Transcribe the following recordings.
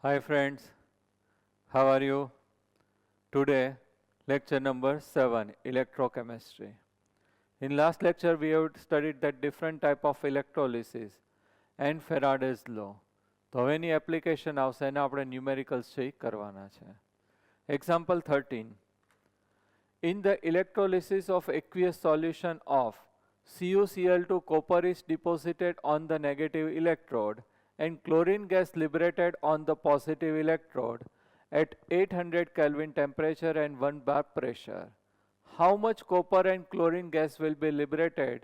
Hi friends, how are you? Today, lecture number 7, electrochemistry. In last lecture, we have studied that different type of electrolysis and Faraday's law. તો હવે એની application આવશે એને આપણે numericals છે કરવાના છે. Example 13. In the electrolysis of aqueous solution of CuCl2, copper is deposited on the negative electrode and chlorine gas liberated on the positive electrode at 800 Kelvin temperature and 1 bar pressure. How much copper and chlorine gas will be liberated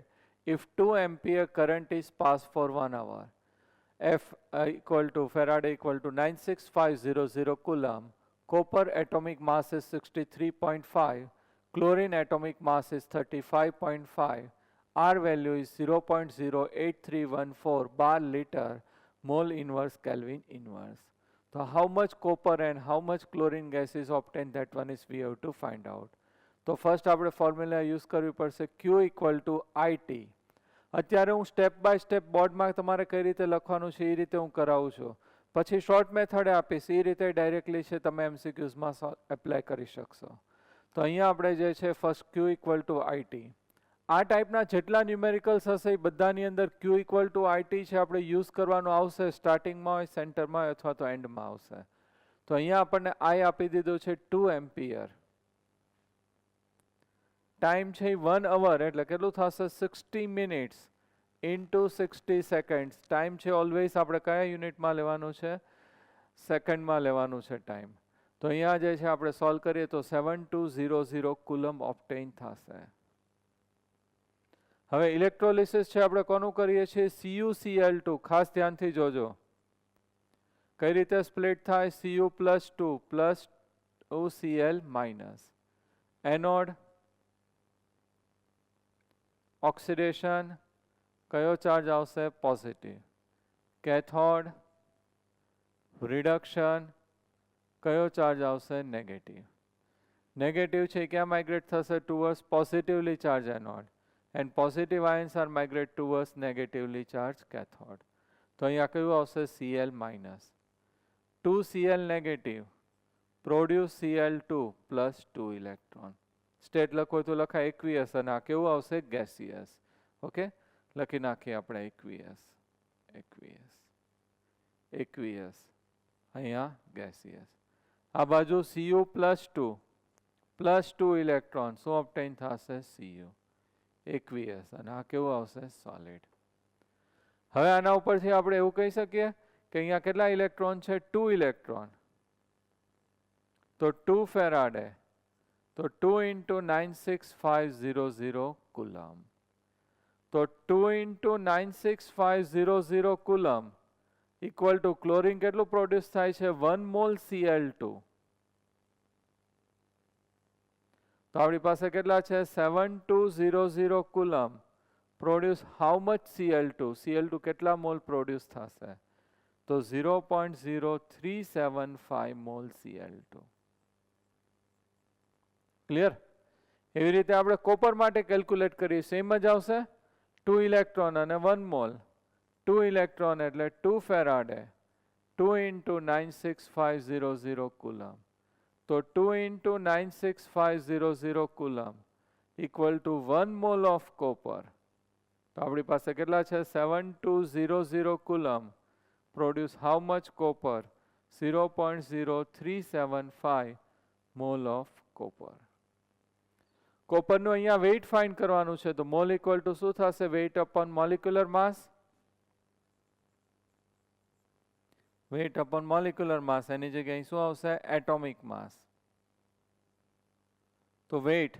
if 2 ampere current is passed for 1 hour? F equal to Faraday equal to 96500 Coulomb. Copper atomic mass is 63.5. Chlorine atomic mass is 35.5. R value is 0.08314 bar liter mole inverse Kelvin inverse. So how much copper and how much chlorine gas is obtained, that one is we have to find out. So first આપણે formula use કરવી પડશે Q equal to IT. અત્યારે હું step by step બોર્ડમાં તમારે કઈ રીતે લખવાનું છે એ રીતે હું કરાવું છું. પછી શોર્ટ મેથડ આપીશ, એ રીતે ડાયરેક્ટલી છે તમે એમસીક્યુઝમાં એપ્લાય કરી શકશો. તો અહીંયા આપણે જે છે first Q equal to IT. આ ટાઈપના જેટલા ન્યુમેરિકલ્સ હશે એ બધાની અંદર Q equal to IT છે આપણે યુઝ કરવાનું આવશે. સ્ટાર્ટિંગમાં હોય, સેન્ટરમાં હોય અથવા તો એન્ડમાં આવશે. તો અહીંયા આપણને I આપી દીધું છે 2 એમ્પિયર. ટાઈમ છે 1 અવર એટલે કેટલું થશે 60 મિનિટ્સ ઇન્ટુ 60 સેકન્ડ્સ. ટાઈમ છે ઓલવેઝ આપણે કયા યુનિટમાં લેવાનું છે? સેકન્ડમાં લેવાનું છે ટાઈમ. તો અહીંયા જે છે આપણે સોલ્વ કરીએ તો 7200 કુલમ ઓબ્ટેઇન થશે. હવે ઇલેક્ટ્રોલિસિસ છે આપણે કોનું કરીએ છીએ? CuCl2. ખાસ ધ્યાનથી જોજો કઈ રીતે સ્પ્લિટ થાય. Cu+2 plus OCl minus. Anode oxidation કયો ચાર્જ આવશે? પોઝિટિવ. કેથોડ રિડક્શન કયો ચાર્જ આવશે? નેગેટિવ. નેગેટિવ છે ક્યાં માઇગ્રેટ થશે? Towards positively charge anode and positive ions are migrate towards negatively charged cathode. તો અહીંયા કયું આવશે? Cl minus. 2Cl negative produce Cl2 plus 2 electron. State લખો તો લખાય aqueous અને આ કેવું આવશે? gaseous. ઓકે, લખી નાખીએ આપણે aqueous. અહીંયા gaseous. આ બાજુ Cu+2 plus 2 electron શું obtain થશે? Cu aqueous અને આ કેવું આવશે? સોલિડ. હવે આના ઉપરથી આપણે એવું કહી શકીએ કે અહીંયા કેટલા ઇલેક્ટ્રોન છે? 2 ઇલેક્ટ્રોન. તો 2 ફેરાડે તો 2 into 96500 કુલમ. તો 2 into 96500 coulomb equal two chlorine કેટલું પ્રોડ્યુસ થાય છે? 1 મોલ Cl2. તો આપણી પાસે કેટલા છે? 7200 coulomb produce how much Cl2? Cl2 કેટલા મોલ પ્રોડ્યુસ થશે? તો 0.0375 મોલ Cl2. ક્લિયર? એવી રીતે આપણે કોપર માટે કેલ્ક્યુલેટ કરીએ સેમ જ આવશે. 2 ઇલેક્ટ્રોન અને 1 મોલ. 2 ઇલેક્ટ્રોન એટલે 2 ફેરાડે 2 into 96500 કુલમ. તો 2 into 96500 coulomb equal to 1 mole of copper. તો આપણી પાસે કેટલા છે? 7200 coulomb produce how much copper? 0.0375 mole of copper. કોપરનું અહીંયા વેઇટ ફાઇન્ડ કરવાનું છે. તો મોલ ઇક્વલ ટુ શું થશે? Weight upon molecular mass. Weight upon molecular mass એની જગ્યાએ શું આવશે? Atomic mass. તો weight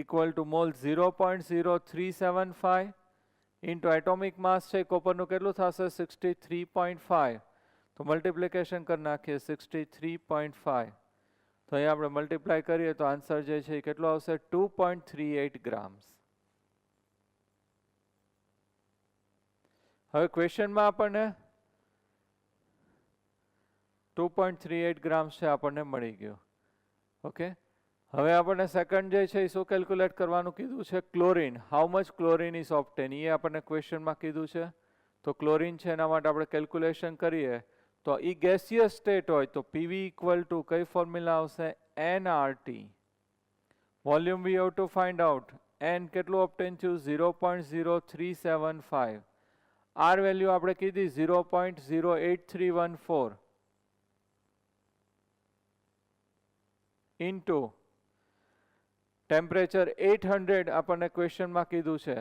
equal to mole 0.0375 into atomic mass છે કોપરનું કેટલું થશે? 63.5. તો મલ્ટિપ્લિકેશન કરી નાખીએ 63.5. તો અહીંયા આપણે મલ્ટીપ્લાય કરીએ તો આન્સર જે છે એ કેટલો આવશે? 2.38 ગ્રામ્સ. હવે ક્વેશ્ચનમાં આપણને 2.38 ગ્રામ્સ છે આપણને મળી ગયું. ઓકે, હવે આપણને સેકન્ડ જે છે એ શું કેલ્ક્યુલેટ કરવાનું કીધું છે? Chlorine. How much chlorine is obtain એ આપણને ક્વેશ્ચનમાં કીધું છે. તો ક્લોરીન છે એના માટે આપણે કેલ્ક્યુલેશન કરીએ તો એ ગેસિયસ સ્ટેટ હોય તો PV ઇક્વલ ટુ કઈ ફોર્મ્યુલા આવશે nRT. Volume V have to find out. n કેટલું ઓબ્ટેન થયું 0.0375. R વેલ્યુ આપણે કીધી 0.08314 ઇન્ટુ ટેમ્પરેચર 800 આપણને ક્વેશ્ચનમાં કીધું છે.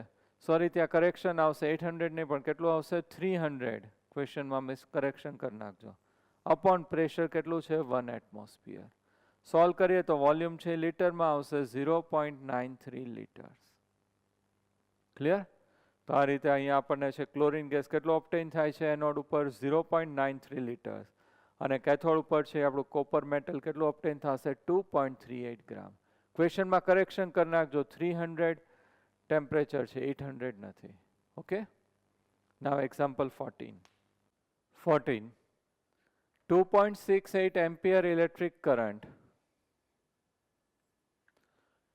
સોરી ત્યાં કરેક્શન આવશે 800 નહીં પણ કેટલું આવશે 300. ક્વેશ્ચનમાં મિસ કરેક્શન કરી નાખજો. અપોન પ્રેશર કેટલું છે 1 એટમોસ્ફિયર. સોલ્વ કરીએ તો વોલ્યુમ છે લીટરમાં આવશે 0.93 લીટર્સ. ક્લિયર? તો આ રીતે અહીંયા આપણને છે ક્લોરીન ગેસ કેટલો ઓબ્ટેન થાય છે એનોડ ઉપર 0.93 લીટર્સ અને કેથોડ ઉપર છે આપણું કોપર મેટલ કેટલું ઓબ્ટેન થશે 2.38 ગ્રામ. ક્વેશ્ચનમાં કરેક્શન કરી નાખજો 300 ટેમ્પરેચર છે 800 નથી. Okay. Now example 14. 2.68 ampere electric current.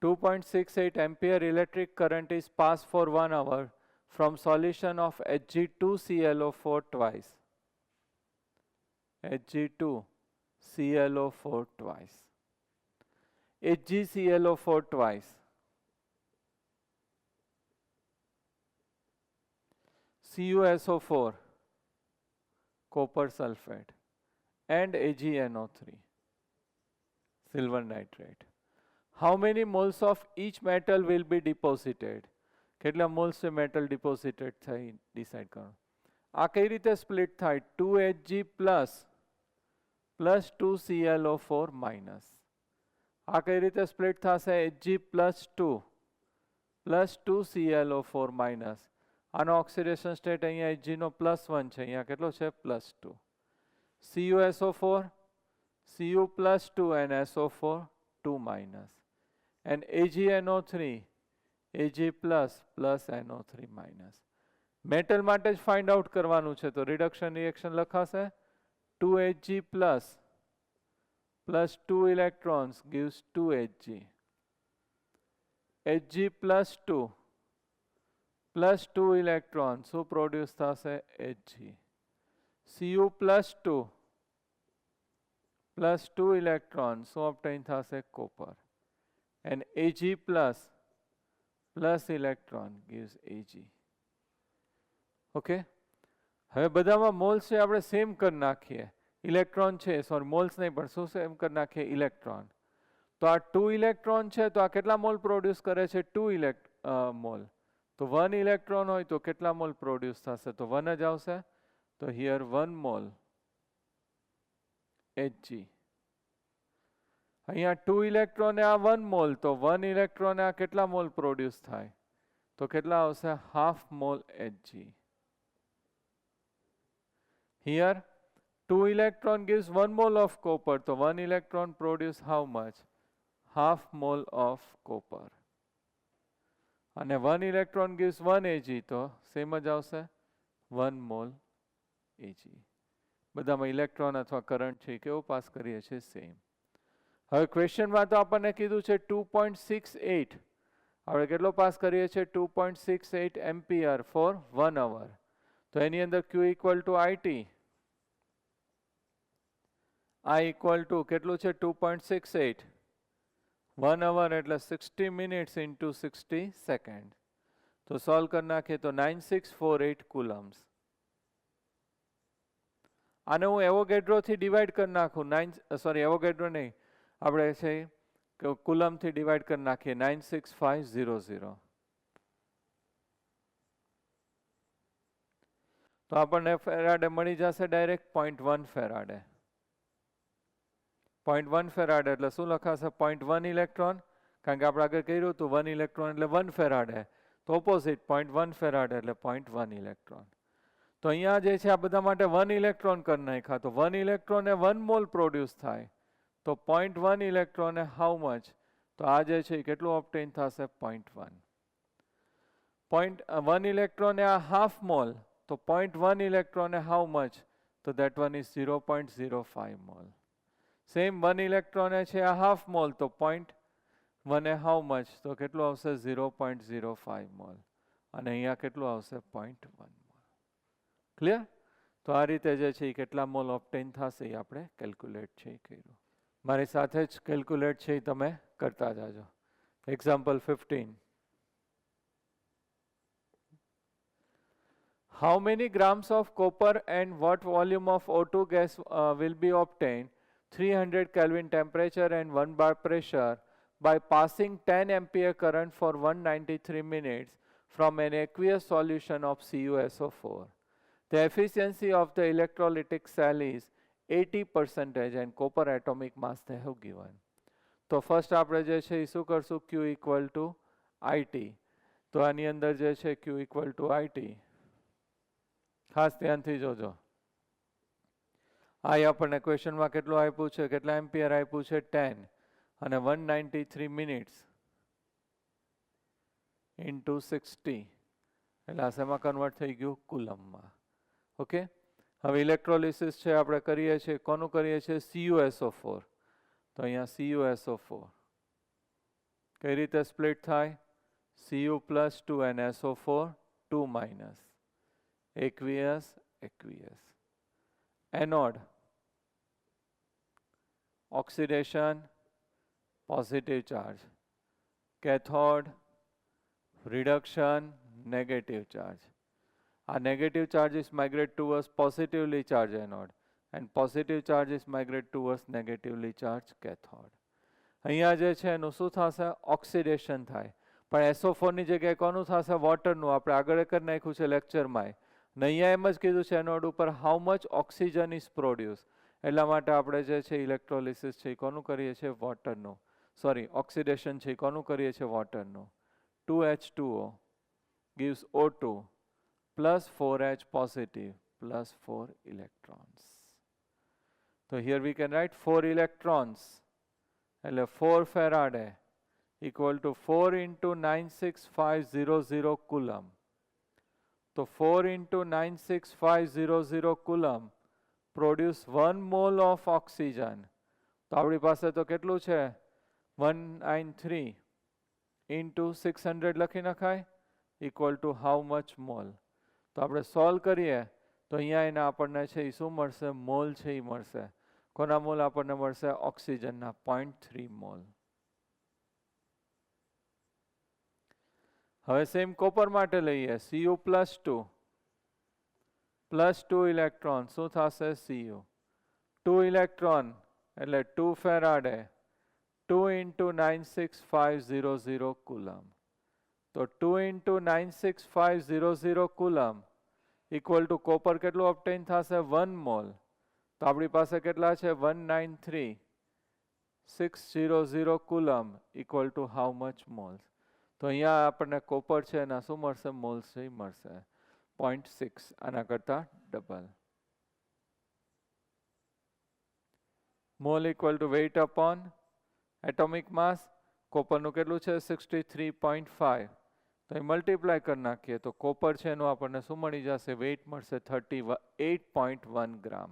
2.68 ampere electric current is passed for 1 hour from solution of Hg2ClO4 twice. Hg2ClO4 twice. HgClO4 twice. CuSO4, copper sulfate, and AgNO3, silver nitrate. How many moles of each metal will be deposited? કેટલા moles metal ડિપોઝિટેડ થઈ decide કરો. આ કઈ રીતે split થાય 2Hg plus 2ClO4 minus. આ કઈ રીતે સ્પ્લિટ થશે Hg પ્લસ 2ClO4 માઇનસ. આનો ઓક્સિડેશન સ્ટેટ અહીંયા Hg નો +1 છે અહીંયા કેટલો છે +2. CuSO4 Cu +2 and SO4 2 minus and AgNO3 Ag plus NO3 minus. Metal માટે જ ફાઇન્ડ આઉટ કરવાનું છે તો રિડક્શન રિએક્શન લખાશે 2Hg plus 2 electrons gives 2Hg. Hg plus 2 electrons શું પ્રોડ્યુસ થશે Hg. Cu plus 2 electrons શું ઓબ્ટેન થશે copper and Ag plus electron gives Ag. Okay. હવે બધામાં મોલ્સ છે આપણે સેમ કરી નાખીએ. ઇલેક્ટ્રોન છે સોરી મોલ્સ નહીં પણ શું સેમ કરી નાખીએ ઇલેક્ટ્રોન. તો આ 2 ઇલેક્ટ્રોન છે તો આ કેટલા મોલ પ્રોડ્યુસ કરે છે 2 મોલ. તો 1 ઇલેક્ટ્રોન હોય તો કેટલા મોલ પ્રોડ્યુસ થશે તો 1 જ આવશે. તો હિયર 1 મોલ Hg. અહીંયા 2 ઇલેક્ટ્રોન આ 1 મોલ તો 1 ઇલેક્ટ્રોન આ કેટલા મોલ પ્રોડ્યુસ થાય તો કેટલા આવશે half mall Hg. Here 2 electron gives 1 mole of copper તો 1 electron produce how much half mole of copper અને 1 electron gives 1 Ag તો સેમ જ આવશે 1 mole Ag. બધામાં ઇલેક્ટ્રોન અથવા કરંટ છે કેવો પાસ કરીએ છીએ સેમ. હવે ક્વેશ્ચનમાં તો આપણને કીધું છે 2.68 આપણે કેટલો પાસ કરીએ છીએ 2.68 એમ્પિયર ફોર 1 hour. તો એની અંદર Q equal to IT I equal to કેટલું છે 2.68 1 hour એટલે 60 minutes into 60 seconds. તો સોલ્વ કરી નાખીએ તો 9648 કુલમ્સ. આને હું એવોગેડ્રોથી ડિવાઈડ કરી નાખું એવોગેડ્રો નહીં આપણે છે કુલમથી ડિવાઈડ કરી નાખીએ 96500 તો આપણને ફેરાડે મળી જશે ડાયરેક્ટ 0.1 ફેરાડે. 0.1 ફેરાડે એટલે શું લખાશે 0.1 ઇલેક્ટ્રોન કારણ કે આપણે આગળ કર્યું હતું 1 ઇલેક્ટ્રોન એટલે 1 ફેરાડે તો ઓપોઝિટ 0.1 ફેરાડે એટલે 0.1 ઇલેક્ટ્રોન. તો અહીંયા જે છે આ બધા માટે 1 ઇલેક્ટ્રોન કરી નાખ્યા તો 1 ઇલેક્ટ્રોન એ 1 મોલ પ્રોડ્યુસ થાય તો 0.1 ઇલેક્ટ્રોન એ હાઉ મચ તો આ જે છે કેટલું ઓબ્ટેન થશે 0.1. 1 ઇલેક્ટ્રોન એ આ હાફ મોલ તો 0.1 ઇલેક્ટ્રોન એ હાઉ મચ તો that one is 0.05 mole. Same 1 electron એ છે આ હાફ મોલ તો 0.1 એ હાઉ મચ તો કેટલું આવશે 0.05 મોલ અને અહીંયા કેટલું આવશે 0.1 મોલ. ક્લિયર? તો આ રીતે જે છે એ કેટલા મોલ ઓબ્ટેન થશે એ આપણે કેલ્ક્યુલેટ છે એ કર્યું. મારી સાથે જ કેલ્ક્યુલેટ છે એ તમે કરતા જાજો. Example 15. How many grams of copper and what volume of O2 gas will be obtained 300 Kelvin temperature and 1 bar pressure by passing 10 ampere current for 193 minutes from an aqueous solution of CuSO4. The efficiency of the electrolytic cell is 80% and copper atomic mass they have given. તો first આપણે જે છે એ શું કરશું? Q equal to IT. તો આની અંદર જે છે Q ઇક્વલ ટુ IT. ખાસ ધ્યાનથી જોજો. આ આપણને ક્વેશ્ચનમાં કેટલું આપ્યું છે? કેટલા એમ્પિયર આપ્યું છે? 10 અને 193 મિનિટ્સ ઇન્ટુ 60 એટલે આ શેમાં કન્વર્ટ થઈ ગયું? કુલમમાં. ઓકે, હવે ઇલેક્ટ્રોલિસિસ છે આપણે કરીએ છીએ. કોનું કરીએ છીએ? CuSO4. તો અહીંયા CuSO4 કઈ રીતે સ્પ્લિટ થાય? Cu plus 2 and SO4 2 minus aqueous aqueous. Anode oxidation positive charge, cathode reduction negative charge. Our negative charges migrate towards positively charged anode and positive charges migrate towards negatively charged cathode. અહીંયા જે છે એનું શું થશે? Oxidation થાય. પણ SO4 ની જગ્યાએ કોનું થશે? વોટરનું. આપણે આગળ કરી નાખ્યું છે લેક્ચરમાં. અહીંયા એમ જ કીધું છે એનોડ ઉપર how much oxygen is produce. એટલા માટે આપણે જે છે ઇલેક્ટ્રોલિસિસ છે એ કોનું કરીએ છીએ? વોટરનું. સોરી, ઓક્સિડેશન છે એ કોનું કરીએ છીએ? વોટરનું. 2H2O gives O2 plus 4H positive plus 4 electrons. So here we can write 4 electrons એટલે 4 Faraday equal to 4 into 96500 coulomb. So 4 into 96500 coulomb produce 1 mole of oxygen. તો આપણી પાસે તો કેટલું છે? 193 into 600 લખી નખાય equal to how much mole. તો આપણે સોલ્વ કરીએ તો અહીંયા એના આપણને છે એ શું મળશે? મોલ છે એ મળશે. કોના મોલ આપણને મળશે? ઓક્સિજનના 0.3 મોલ. હવે સેમ કોપર માટે લઈએ. Cu પ્લસ 2 પ્લસ 2 ઇલેક્ટ્રોન શું થશે? Cu 2 ઇલેક્ટ્રોન એટલે 2 ફેરાડે 2 into 96500 coulomb. તો 2 into 96500 coulomb equal to copper કેટલું ઓબ્ટેન થશે? 1 મોલ. તો આપણી પાસે કેટલા છે? 193,600 coulomb equal to how much moles? તો અહીંયા આપણને કોપર છે એના શું મળશે? મોલ્સ છે મળશે 0.6. આના કરતા double. Mole equal to weight upon atomic mass. કોપરનું કેટલું છે? 63.5. તો એ મલ્ટીપ્લાય કરી નાખીએ તો કોપર છે એનું આપણને શું મળી જશે? વેઇટ મળશે 38.1 ગ્રામ.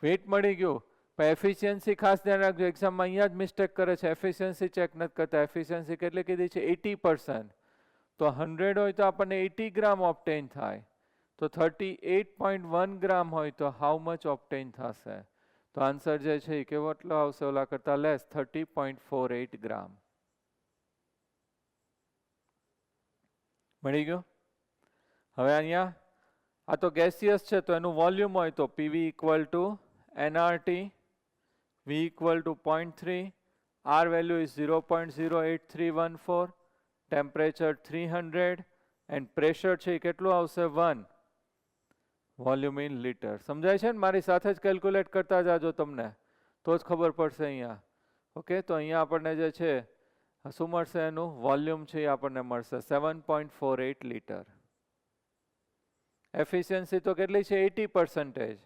વેઇટ મળી ગયું. પણ એફિશિયન્સી ખાસ ધ્યાન રાખજો. એક્ઝામમાં અહીંયા જ મિસ્ટેક કરે છે. એફિશિયન્સી ચેક નથી કરતા. એફિશિયન્સી કેટલી કીધી છે? 80%. તો 100 હોય તો આપણને 80 ગ્રામ ઓબ્ટેન થાય. તો 38.1 ગ્રામ હોય તો હાઉ મચ ઓબ્ટેન થશે? તો આન્સર જે છે એ કેવો એટલો આવશે? ઓલા કરતા લેસ 30.48 ગ્રામ. મળી ગયું? હવે અહીંયા આ તો ગેસિયસ છે તો એનું વોલ્યુમ હોય તો PV equal to nRT, V equal to 0.3, R value is 0.08314, temperature 300 and pressure છે કેટલું આવશે? 1. Volume in litre. સમજાય છે ને? મારી સાથે જ કેલ્ક્યુલેટ કરતા જાજો તમને તો જ ખબર પડશે અહીંયા. ઓકે, તો અહીંયા આપણને જે છે શું મળશે? એનું વોલ્યુમ છે એ આપણને મળશે 7.48 લીટર. એફિશિયન્સી તો કેટલી છે? 80%.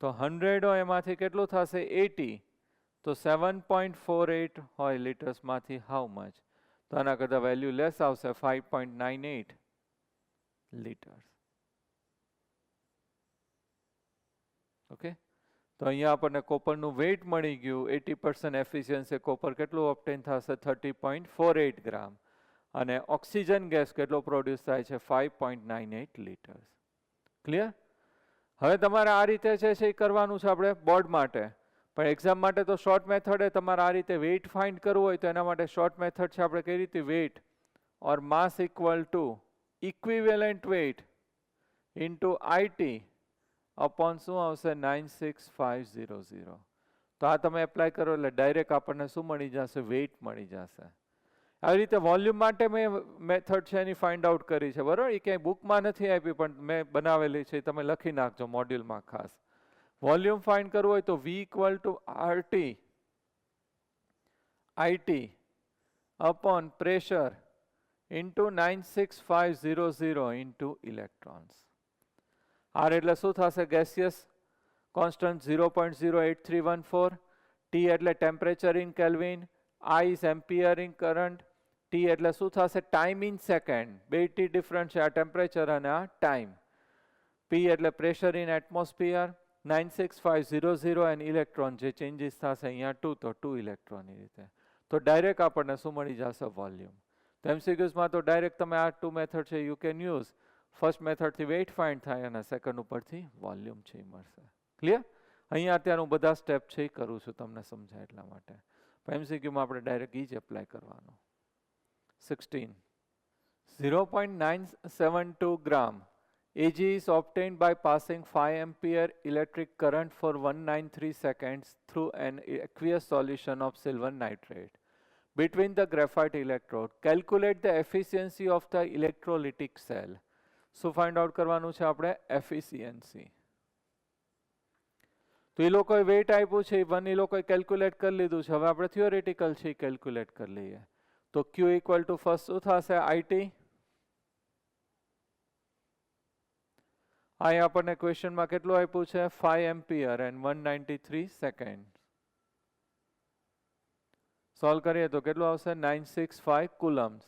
તો 100 હોય એમાંથી કેટલું થશે? 80. તો 7.48 હોય લીટર્સમાંથી હાઉ મચ? તો આના કરતાં વેલ્યુ લેસ આવશે 5.98 લીટર્સ. ઓકે, તો અહીંયા આપણને કોપરનું વેઇટ મળી ગયું. 80% એફિશિયન્સી કોપર કેટલું ઓબ્ટેન થશે? 30.48 ગ્રામ. અને ઓક્સિજન ગેસ કેટલો પ્રોડ્યુસ થાય છે 5.98 લીટર્સ. ક્લિયર? હવે તમારે આ રીતે છે એ કરવાનું છે આપણે બોર્ડ માટે, પણ એક્ઝામ માટે તો શોર્ટ મેથડ એ તમારે આ રીતે વેઇટ ફાઇન્ડ કરવું હોય તો એના માટે શોર્ટ મેથડ છે આપણે કઈ રીતે weight or mass equal to equivalent weight into IT upon શું આવશે 96500. તો આ તમે એપ્લાય કરો એટલે ડાયરેક્ટ આપણને શું મળી જશે? વેઇટ મળી જશે. આવી રીતે વોલ્યુમ માટે મેં મેથડ છે એની ફાઇન્ડ આઉટ કરી છે, બરાબર? એ ક્યાંય બુકમાં નથી આપી પણ મેં બનાવેલી છે, તમે લખી નાખજો મોડ્યુલમાં ખાસ. વોલ્યુમ ફાઇન્ડ કરવું હોય તો V equal to RT IT upon pressure into 96500 into electrons. R એટલે શું થશે? Gaseous constant 0.08314. T એટલે temperature in kelvin. I is ampere in current. T એટલે શું થશે? Time in second. બે T ડિફરન્ટ છે, આ ટેમ્પરેચર અને આ ટાઈમ. P એટલે pressure in atmosphere. 96500 and electron જે ચેન્જીસ થશે અહીંયા 2, તો 2 ઇલેક્ટ્રોનની રીતે. તો ડાયરેક્ટ આપણને શું મળી જશે? વોલ્યુમ. તો એમસીક્યુઝમાં તો ડાયરેક્ટ તમે આ ટુ મેથડ છે યુ કેન યુઝ. ફર્સ્ટ મેથડથી વેઇટ ફાઇન્ડ થાય અને સેકન્ડ ઉપરથી વોલ્યુમ છે એ મળશે. ક્લિયર? અહીંયા અત્યારે હું બધા સ્ટેપ છે એ કરું છું તમને સમજાય એટલા માટે. એમસીક્યુમાં આપણે ડાયરેક્ટ એ જ એપ્લાય કરવાનું. 16 0.972 gram Ag is obtained by passing 5 ampere electric current for 193 seconds through an aqueous solution of silver nitrate between the graphite electrode. Calculate the efficiency of the electrolytic cell. શું find out કરવાનું છે આપણે? Efficiency. તો એ લોકોએ weight આપ્યું છે, એ લોકોએ calculate કરી લીધું છે. હવે આપણે થિયોરિટિકલ છે કેલ્ક્યુલેટ કરી લઈએ. તો Q ઇક્વલ ટુ ફર્સ્ટ શું થશે? IT. અહીં આપણને ક્વેશ્ચનમાં કેટલું આપ્યું છે? 5 એમ્પિયર એન્ડ 193 સેકન્ડ. સોલ્વ કરીએ તો કેટલું આવશે? 965 કુલમ્સ.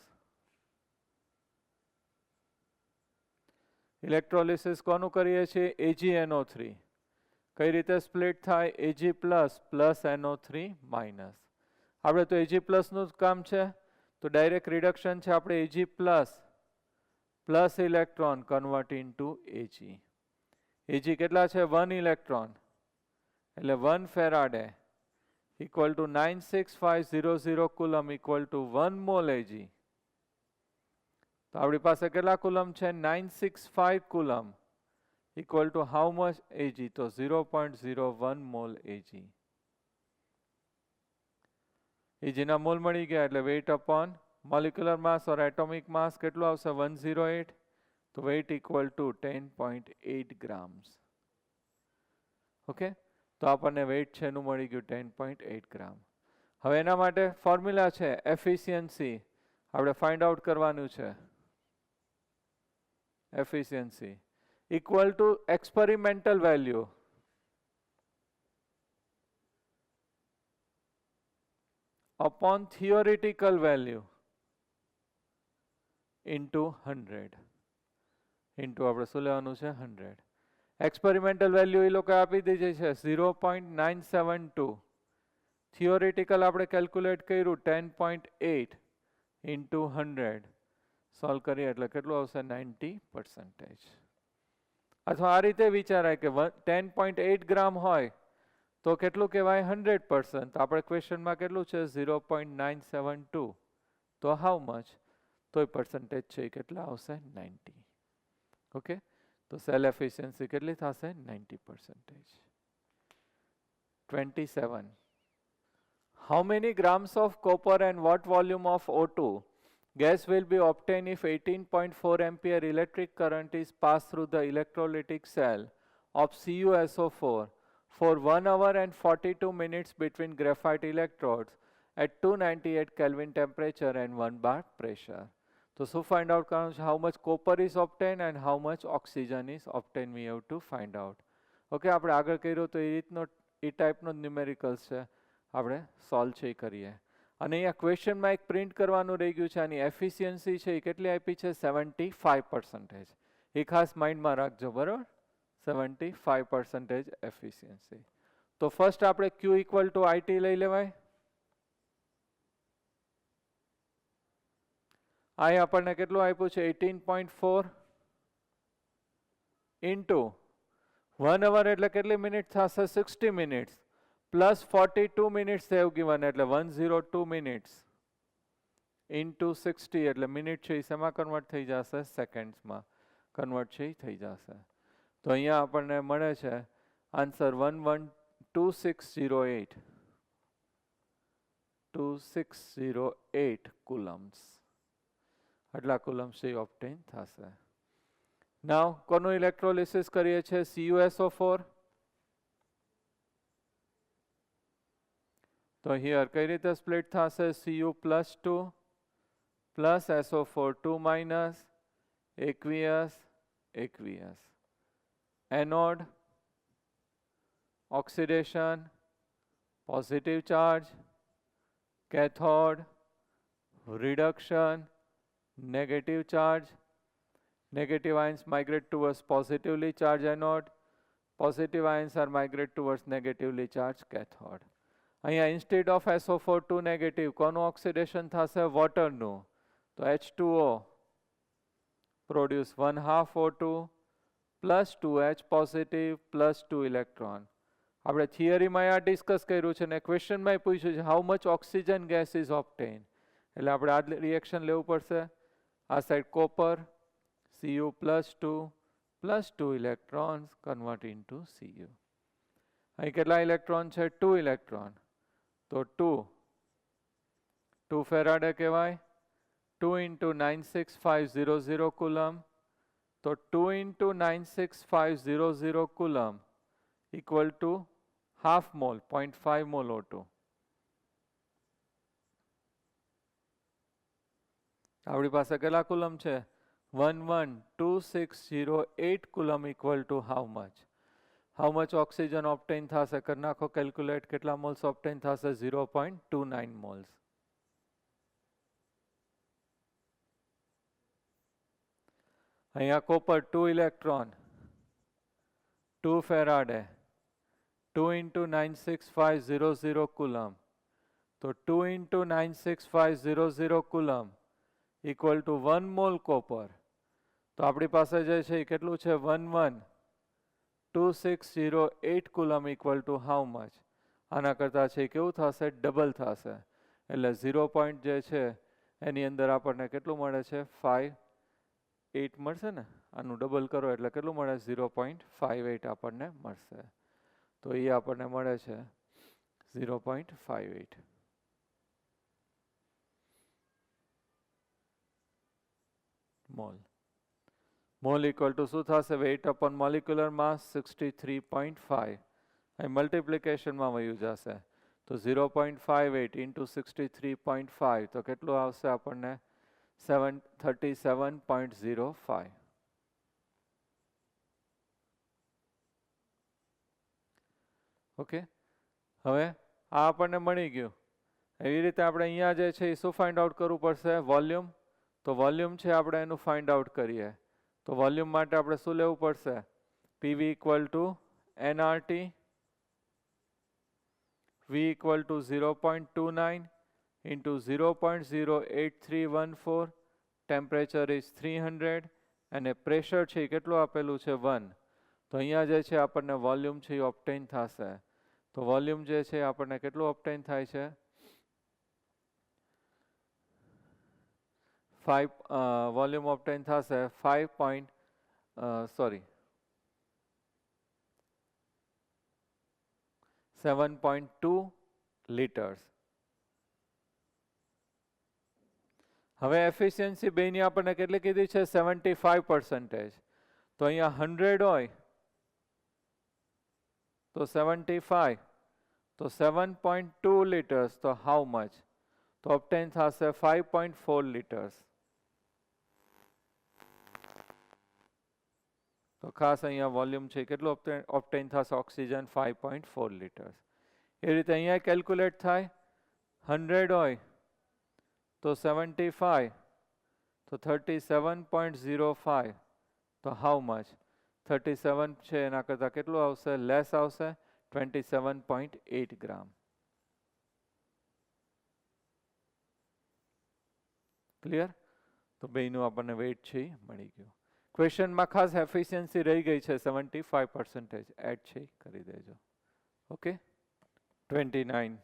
ઇલેક્ટ્રોલિસિસ કોનું કરીએ છીએ? AgNO3. કઈ રીતે સ્પ્લિટ થાય? Ag plus plus NO3 minus. આપણે તો Ag પ્લસનું જ કામ છે, તો ડાયરેક્ટ રિડક્શન છે આપણે Ag plus plus electron convert into Ag. Ag કેટલા છે? 1 ઇલેક્ટ્રોન એટલે 1 faraday equal to 96500 coulomb equal to 1 mole Ag. તો આપણી પાસે કેટલા કુલમ છે? 965 coulomb equal to how much Ag? તો 0.01 મોલ Ag. Ag ના મોલ મળી ગયા એટલે weight upon molecular mass or atomic mass કેટલું આવશે? 108. તો weight equal to 10.8 grams. Okay, તો આપણને વેઇટ છે એનું મળી ગયું 10.8 ગ્રામ. હવે એના માટે ફોર્મ્યુલા છે એફિશિયન્સી, આપણે ફાઇન્ડ આઉટ કરવાનું છે. Efficiency equal to experimental value upon theoretical value into 100 into આપણે શું લેવાનું છે? 100. એક્સપેરિમેન્ટલ વેલ્યુ એ લોકો આપી દીધી છે 0.972. થિયોરિટિકલ આપણે કેલ્ક્યુલેટ કર્યું 10.8 into 100. સોલ્વ કરીએ એટલે કેટલું આવશે? 90%. અથવા આ રીતે વિચારાય કે 10.8 ગ્રામ હોય તો કેટલું કહેવાય? 100%. આપણે ક્વેશ્ચનમાં કેટલું છે? 0.972. તો હાઉ મચ? તો પર્સન્ટેજ છે કેટલા આવશે? 90. ઓકે, તો સેલ એફિશિયન્સી કેટલી થશે? 90%. 27. How many grams of copper and what volume of O2 gas will be obtained if 18.4 ampere electric current is passed through the electrolytic cell of CuSO4 for 1 hour and 42 minutes between graphite electrodes at 298 Kelvin temperature and 1 bar pressure? તો શું find out કરવાનું છે? How much copper is obtain and how much oxygen is obtain we have to find out. Okay, આપણે આગળ કર્યું તો એ રીતનો એ ટાઈપનો numericals છે, આપણે સોલ્વ છે એ કરીએ. અને અહીંયા ક્વેશ્ચનમાં એક પ્રિન્ટ કરવાનું રહી ગયું છે. આની એફિશિયન્સી છે એ કેટલી આપી છે? 75%. એ ખાસ માઇન્ડમાં રાખજો, બરાબર? 75% એફિશિયન્સી. તો ફર્સ્ટ આપણે Q ઇક્વલ ટુ IT લઈ લેવાય. આ આપણને કેટલું આપ્યું છે 18.4 ઇન્ટુ 1 hour એટલે કેટલી મિનિટ થશે 60 minutes plus 42 minutes they have given એટલે 102 મિનિટ્સ ઇન્ટુ 60 એટલે મિનિટ છે એ શેમાં કન્વર્ટ થઈ જશે સેકન્ડ્સમાં કન્વર્ટ છે એ થઈ જશે. તો અહીંયા આપણને મળે છે આન્સર 112608 2608 કુલમ્સ. આટલા કુલમ્સ એ ઓબ્ટેન થશે. નાવ કોનું ઇલેક્ટ્રોલિસિસ કરીએ છીએ CuSO4. તો હિયર કઈ રીતે સ્પ્લિટ થશે Cu+2 plus SO4 2 minus aqueous aqueous. Anode oxidation positive charge, cathode reduction negative charge. Negative ions migrate towards positively charged anode. Positive ions are migrate towards negatively charged cathode. અહીંયા instead of SO4 2 negative કોનું oxidation થશે વોટરનું. તો H2O produce 1/2 O2 plus 2H positive plus 2 electron. આપણે થિયરીમાં આ discuss કર્યું છે ને ક્વેશ્ચનમાં પૂછ્યું છે how much oxygen gas is obtain. એટલે આપણે આ રિએક્શન લેવું પડશે. આ side copper Cu+2 plus 2 electrons convert into Cu. અહીં કેટલા ઇલેક્ટ્રોન છે 2 ઇલેક્ટ્રોન. તો 2 ફેરાડે કહેવાય. 2 into 96500 કુલમ. તો 2 into 96500 coulomb equal to half mole 0.5 mole O2. આપણી પાસે કેટલા કુલમ છે 112608 coulomb equal to how much? How much oxygen obtain થશે કરી નાખો કેલ્ક્યુલેટ. કેટલા મોલ્સ obtain થશે 0.29 moles. અહીંયા copper 2 electron 2 faraday 2 into 96500 coulomb. તો 2 into 96500 coulomb equal to 1 mole copper. તો આપણી પાસે જે છે એ કેટલું છે 112608 coulomb equal to how much? આના કરતાં છે કેવું થશે ડબલ થશે. એટલે 0. જે છે એની અંદર આપણને કેટલું મળે છે 58 મળશે ને. આનું ડબલ કરો એટલે કેટલું મળે 0.58 આપણને મળશે. તો એ આપણને મળે છે 0.58 મોલ. મોલ ઇક્વલ ટુ શું થશે વેઇટ અપોન મોલિક્યુલર માસ 63.5. અહીં મલ્ટિપ્લિકેશનમાં વયું જશે. તો 0.58 ઇન્ટુ 63.5 તો કેટલું આવશે આપણને 37.05. ઓકે. હવે આ આપણને મળી ગયું. એવી રીતે આપણે અહીંયા જે છે એ શું ફાઇન્ડ આઉટ કરવું પડશે વોલ્યુમ. તો વોલ્યુમ છે આપણે એનું ફાઇન્ડ આઉટ કરીએ. તો વોલ્યુમ માટે આપણે શું લેવું પડશે PV equal to nRT. V equal to 0.29 into 0.08314. Temperature is 300 અને પ્રેશર છે કેટલું આપેલું છે 1. તો અહીંયા જે છે આપણને વોલ્યુમ છે એ ઓબ્ટેન થશે. તો વોલ્યુમ જે છે આપણને કેટલું ઓબ્ટેન થાય છે 5 વોલ્યુમ ઓબ્ટેન થશે 7.2 લીટર્સ. હવે એફિશિયન્સી બેની આપણને કેટલી કીધી છે 75%. તો અહીંયા 100 હોય તો 75 તો 7.2 લીટર્સ. તો હાઉ મચ? તો ઓબ્ટેન થશે 5.4 લીટર્સ. તો ખાસ અહીંયા વોલ્યુમ છે કેટલું ઓબ્ટેન થશે ઓક્સિજન 5.4 લીટર્સ. એ રીતે અહીંયા કેલ્ક્યુલેટ થાય 100 હોય તો 75 તો 37.05. તો હાઉ મચ 37 છે એના કરતાં કેટલું આવશે લેસ આવશે 27.8 ગ્રામ. ક્લિયર? તો બેયનું આપણને વેઇટ છે એ મળી ગયું. ક્વેશ્ચનમાં ખાસ એફિશિયન્સી રહી ગઈ છે 75% એડ છે કરી દેજો. Okay 29.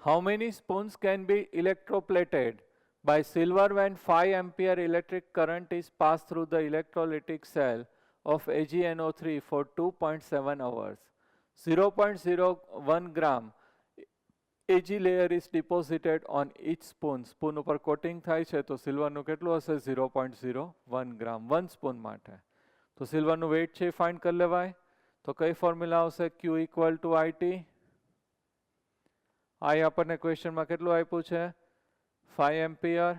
How many spoons can be electroplated by silver when 5 ampere electric current is passed through the electrolytic cell of AgNO3 for 2.7 hours? 0.01 gram Ag layer is deposited on each spoon. Spoon ઉપર coating થાય છે તો સિલ્વરનું કેટલું હશે 0.01 ગ્રામ 1 spoon માટે. તો સિલ્વરનું weight છે find કરી લેવાય. તો કઈ ફોર્મ્યુલા આવશે? Q equal to IT. I આપણને ક્વેશ્ચનમાં કેટલું આપ્યું છે 5 ampere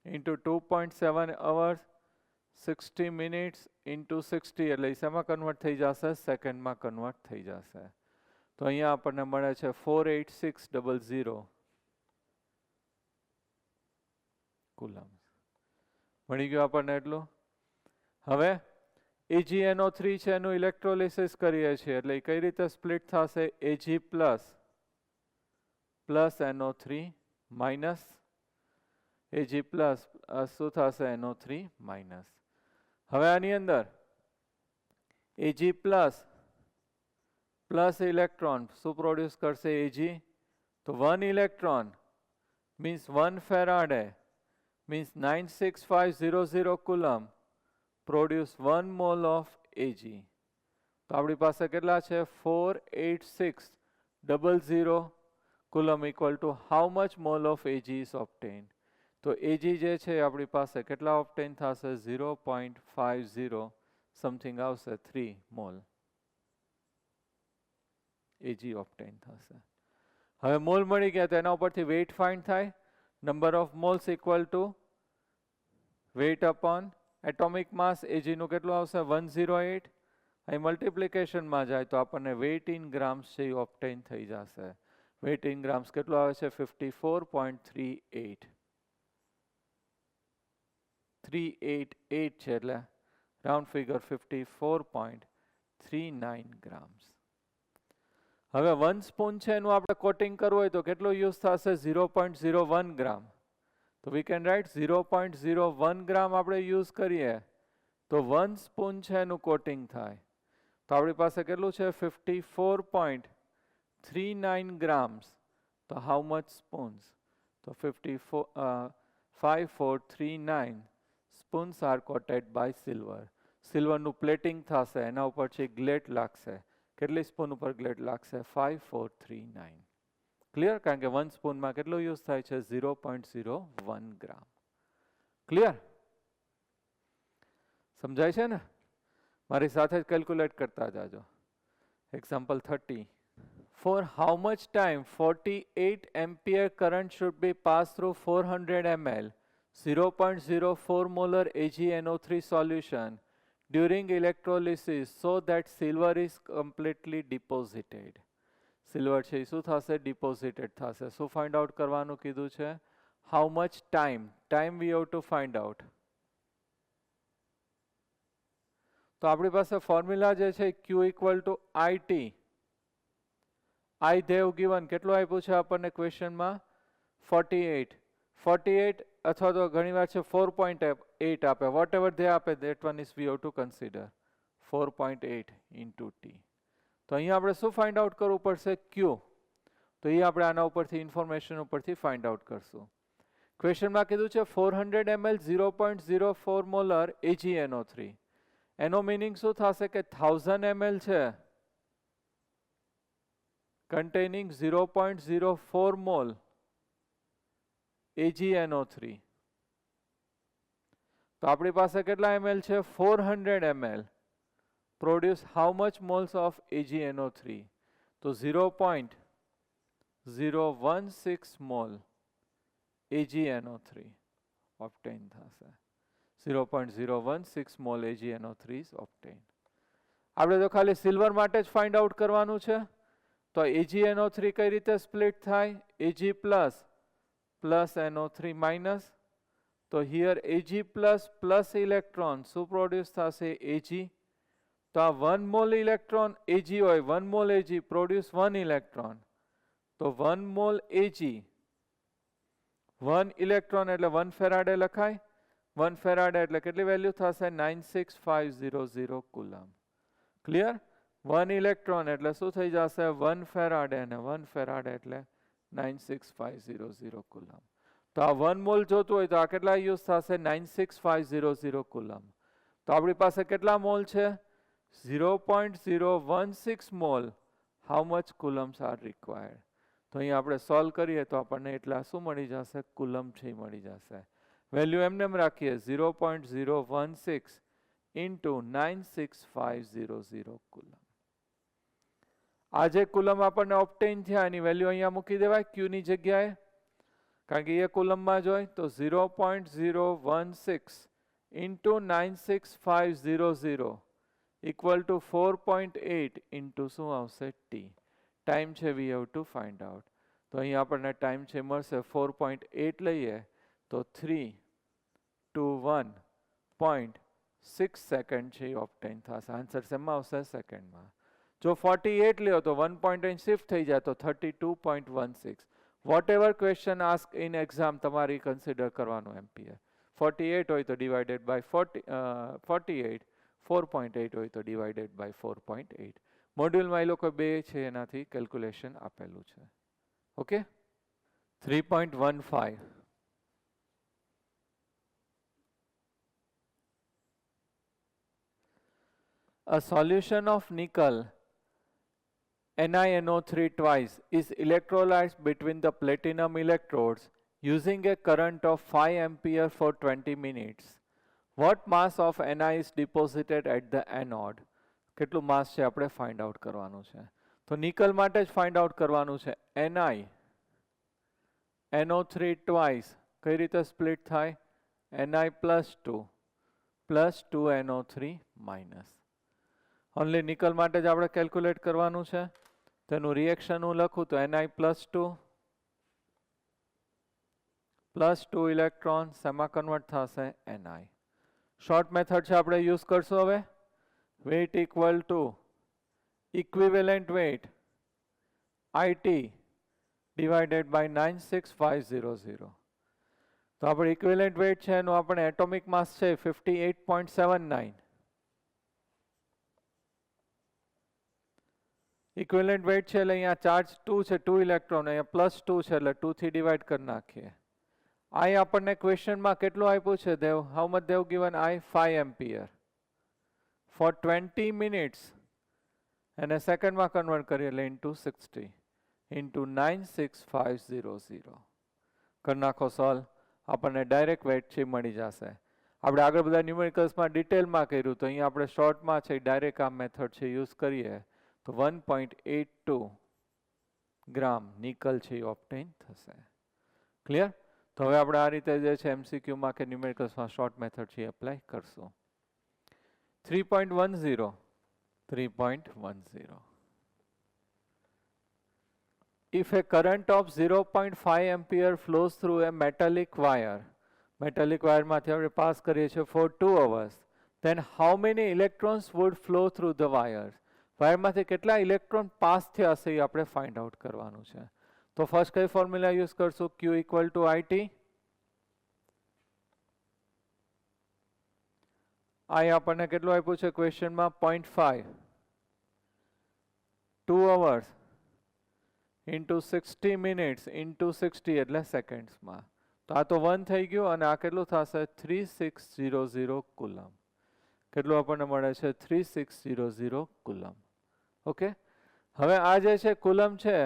into 2.7 hours 60 minutes into 60 એટલે શેમાં કન્વર્ટ થઈ જશે? સેકન્ડમાં કન્વર્ટ થઈ જશે. તો અહીંયા આપણને મળે છે 48600 કુલમ. મળી ગયું આપણને એટલું. હવે AgNO3 છે એનું ઇલેક્ટ્રોલિસિસ કરીએ છીએ એટલે કઈ રીતે સ્પ્લિટ થશે? Ag plus NO3 minus Ag plus શું થશે? NO3 minus. હવે આની અંદર Ag પ્લસ ઇલેક્ટ્રોન શું પ્રોડ્યુસ કરશે? Ag. તો 1 electron means 1 Faraday means 96500 coulomb produce 1 mole of Ag. તો આપણી પાસે કેટલા છે? 48600 coulomb equal to how much mole of Ag is obtain? તો Ag જે છે આપણી પાસે કેટલા ઓબ્ટેન થશે? 0.50 સમથિંગ આવશે 3 મોલ Ag ઓબ્ટેન થશે. હવે મોલ મળી ગયા તો એના ઉપરથી વેઇટ ફાઇન્ડ થાય. Number of moles equal to weight upon atomic mass. Ag નું કેટલું આવશે? 108. અહીં મલ્ટિપ્લિકેશનમાં જાય તો આપણને વેઇટ ઇન ગ્રામ્સ છે એ ઓબ્ટેન થઈ જશે. વેઇટ ઇન ગ્રામ્સ કેટલું આવે છે? 54.38. 388 છે એટલે રાઉન્ડ ફિગર 54.39 ગ્રામ્સ. હવે 1 સ્પૂન છે એનું આપણે કોટિંગ કરવું હોય તો કેટલો યુઝ થશે? 0.01 ગ્રામ. તો વી કેન રાઇટ 0.01 ગ્રામ આપણે યુઝ કરીએ તો 1 સ્પૂન છે એનું કોટિંગ થાય. તો આપણી પાસે કેટલું છે? 54.39 ગ્રામ્સ. તો હાઉ મચ સ્પૂન્સ? તો 5439 spoons are coated by silver. સિલ્વરનું પ્લેટિંગ થશે એના ઉપર છે ગ્લેટ લાગશે. કેટલી સ્પૂન ઉપર ગ્લેટ લાગશે? 5439. ક્લિયર? કારણ કે 1 સ્પૂનમાં કેટલો યુઝ થાય છે? 0.01 ગ્રામ. ક્લિયર? સમજાય છે ને? મારી સાથે જ કેલ્ક્યુલેટ કરતા જાજો. Example 30. For how much time 48 ampere current should be passed through 400 ml 0.04 molar AgNO3 solution during electrolysis so that silver is completely deposited? Silver છે શું થશે? ડિપોઝિટેડ થશે. શું ફાઇન્ડ આઉટ કરવાનું કીધું છે? How much time? Time V have to find out. તો આપણી પાસે ફોર્મ્યુલા જે છે Q equal to IT. I they have given કેટલું આપ્યું છે આપણને ક્વેશ્ચનમાં? 48. 48 અથવા તો ઘણીવાર છે 4.8 આપે. વોટ એવર they આપે that one is we have to consider 4.8 into T. તો અહીંયા આપણે શું ફાઇન્ડ આઉટ કરવું પડશે? Q. તો એ આપણે આના ઉપરથી ઇન્ફોર્મેશન ઉપરથી ફાઇન્ડ આઉટ કરશું. ક્વેશ્ચનમાં કીધું છે 400 ml 0.04 મોલર AgNO3. એનો મીનિંગ શું થશે કે 1000 ml છે containing 0.04 mole AgNO3. તો આપણી પાસે કેટલા ml છે? 400 ml. Produce how much moles of AgNO3? તો 0.016 mole AgNO3 obtain થશે. 0.016 mole AgNO3 is obtained. આપણે તો ખાલી સિલ્વર માટે જ ફાઇન્ડ આઉટ કરવાનું છે. તો AgNO3 કઈ રીતે સ્પ્લિટ થાય? Ag plus plus NO3 minus. તો here Ag plus plus electron શું પ્રોડ્યુસ થશે? Ag તો આ 1 મોલ ઇલેક્ટ્રોન Ag હોય, 1 મોલ Ag પ્રોડ્યુસ 1 ઇલેક્ટ્રોન. તો 1 મોલ Ag 1 ઇલેક્ટ્રોન એટલે 1 ફેરાડે લખાય. 1 ફેરાડે એટલે કેટલી વેલ્યુ થશે? 96500 કુલમ. ક્લિયર? 1 ઇલેક્ટ્રોન એટલે શું થઈ જશે? 1 ફેરાડે, અને 1 ફેરાડે એટલે 96500 કુલમ. તો આ 1 મોલ જોતું હોય તો આ કેટલા યુઝ થશે? 96500 કુલમ. તો આપણી પાસે કેટલા મોલ છે? 0.016 mole. How much coulombs are required? તો અહીં આપણે સોલ્વ કરીએ તો આપણને એટલા શું મળી જશે? કુલમ છે મળી જશે. વેલ્યુ એમને એમ રાખીએ, 0.016 ઇન્ટુ 96500 કુલમ. આ જે કુલમ આપણને ઓબ્ટેન થયા એની વેલ્યુ અહીંયા મૂકી દેવાય ક્યુ ની જગ્યાએ, કારણ કે એ કુલમમાં જ હોય. તો 0.016 ઇન્ટુ 96500 ઇક્વલ ટુ 4.8 ઇન્ટુ શું આવશે? ટી. ટાઈમ છે વી હેવ ટુ ફાઇન્ડ આઉટ. તો અહીં આપણને ટાઈમ છે મળશે 4.8 લઈએ તો 3 to 1.6 સેકન્ડ છે ઓબ્ટેન થશે. આન્સર શેમાં આવશે? સેકન્ડમાં. જો 48 લ્યો તો 1.8 શિફ્ટ થઈ જાય તો 32.16. Whatever question ask in exam તમારી કન્સિડર કરવાનું એમ્પિયર. 48 હોય તો ડિવાઇડેડ બાય 48, 4.8 હોય તો ડિવાઇડેડ બાય 4.8. મોડ્યુલમાં એ લોકો બે છે એનાથી કેલ્ક્યુલેશન આપેલું છે. Okay. 3.15 A solution of nickel NiNO3 twice is electrolyzed between the platinum electrodes using a current of 5 ampere for 20 minutes. What mass of Ni is deposited at the anode? કેટલું માસ છે આપણે ફાઇન્ડ આઉટ કરવાનું છે. તો nickel માટે જ find out કરવાનું છે. Ni NO3 twice કઈ રીતે સ્પ્લિટ થાય? Ni +2 plus 2 NO3 minus. Only nickel માટે જ આપણે કેલ્ક્યુલેટ કરવાનું છે. તેનું રિએક્શન હું લખું તો Ni +2 ઇલેક્ટ્રોન શેમાં કન્વર્ટ થશે? Ni. શોર્ટ મેથડ છે આપણે યુઝ કરશું હવે. Weight equal to equivalent weight IT divided by 96500. તો આપણે ઇક્વિવેલન્ટ વેઇટ છે એનું આપણે એટોમિક માસ છે 58.79. ઇક્વિવેલન્ટ વેઇટ છે એટલે અહીંયા ચાર્જ 2 છે, 2 ઇલેક્ટ્રોન, અહીંયા +2 છે એટલે 2 થી ડિવાઈડ કરી નાખીએ. I આપણને ક્વેશ્ચનમાં કેટલું આપ્યું છે દેવ? હાઉ મચ દેવ given? I 5 ampere for 20 minutes. એને સેકન્ડમાં કન્વર્ટ કરીએ એટલે ઇન્ટુ 60 ઇન્ટુ 96500. કરી નાખો સોલ્વ. આપણને ડાયરેક્ટ વેઇટ છે મળી જશે. આપણે આગળ બધા ન્યુમેરિકલ્સમાં ડિટેલમાં કર્યું તો અહીંયા આપણે શોર્ટમાં છે ડાયરેક્ટ આ મેથડ છે યુઝ કરીએ તો 1.82 ગ્રામ નિકલ છે એ ઓબ્ટેન થશે. ક્લિયર? તો હવે આપણે આ રીતે જે છે એમસીક્યુમાં કે ન્યુમેરિકલ્સમાં શોર્ટ મેથડ છે એપ્લાય કરશું. 3.10 If a current of 0.5 ampere flows through a metallic wire માંથી આપણે પાસ કરીએ છીએ for 2 hours, then how many electrons would flow through the wires? વાયરમાંથી કેટલા ઇલેક્ટ્રોન પાસ થયા હશે એ આપણે ફાઇન્ડ આઉટ કરવાનું છે. તો ફર્સ્ટ કઈ ફોર્મ્યુલા યુઝ કરશું? Q equal to IT. I આપણને કેટલું આપ્યું છે ક્વેશ્ચનમાં? 0.5. 2 hours ઇન્ટુ 60 મિનિટ્સ ઇન્ટુ 60 એટલે સેકન્ડ્સમાં. તો આ તો 1 થઈ ગયું અને આ કેટલું થશે? 3600 કુલમ. કેટલું આપણને મળે છે? 3600 કુલમ. ઓકે. હવે આ જે છે કુલમ છે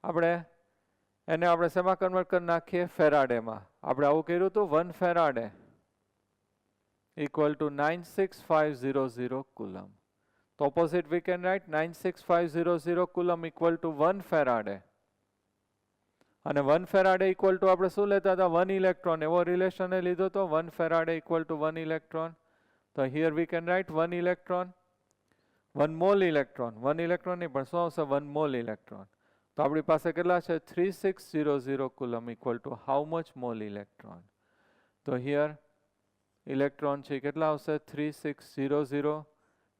આપણે એને આપણે શેમાં કન્વર્ટ કરી નાખીએ? ફેરાડેમાં. આપણે આવું કર્યું હતું. 1 ફેરાડે equal to 96500 coulomb. તો opposite we can write 96500 coulomb equal to 1 faraday. અને 1 ફેરાડે equal to આપણે શું લેતા હતા? 1 ઇલેક્ટ્રોન. એવો રિલેશન લીધો તો 1 ફેરાડે equal to 1 ઇલેક્ટ્રોન. તો here we can write 1 electron, 1 mall electron. 1 electron નહીં પણ શું આવશે? 1 મોલ ઇલેક્ટ્રોન. તો આપણી પાસે કેટલા છે? 3600 coulomb equal to how much mole electron? તો here ઇલેક્ટ્રોન છે કેટલા આવશે? 3600